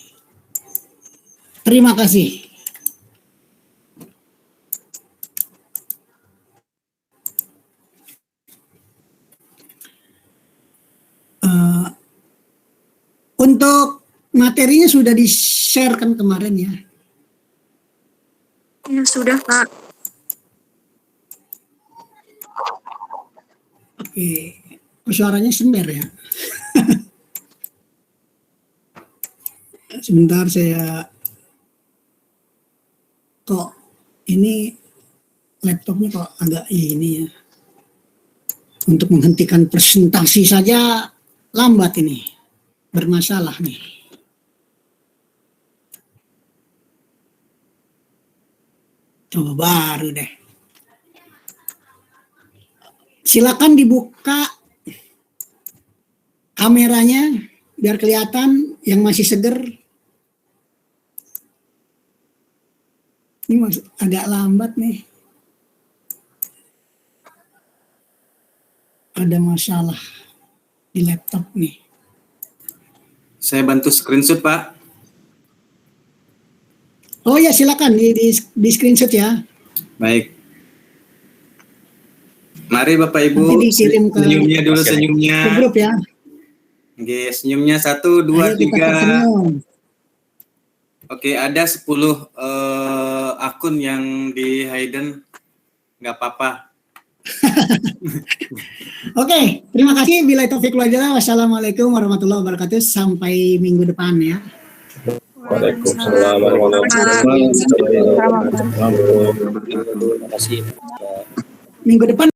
terima kasih. Untuk materinya sudah di-share kan kemarin ya? Ya sudah, Pak. Oke, suaranya sember ya. Sebentar saya kok ini laptopnya kok agak ini ya. Untuk menghentikan presentasi saja lambat ini. Bermasalah nih. Coba baru deh. Silakan dibuka kameranya biar kelihatan yang masih seger. Ini agak lambat nih. Ada masalah di laptop nih. Saya bantu screenshot, Pak. Oh ya, silakan di screenshot ya. Baik. Mari Bapak Ibu, Nanti dikirim ke- senyumnya dulu, senyumnya. Ke grup ya. Oke, senyumnya 1, 2, Ayo kita 3. tersenyum. Oke, ada 10 akun yang di hidden. Nggak apa-apa. Oke, terima kasih. Bila taufiq wal hidayah. Wassalamualaikum warahmatullahi wabarakatuh. Sampai minggu depan ya. Waalaikumsalam warahmatullahi wabarakatuh. Terima kasih. Minggu depan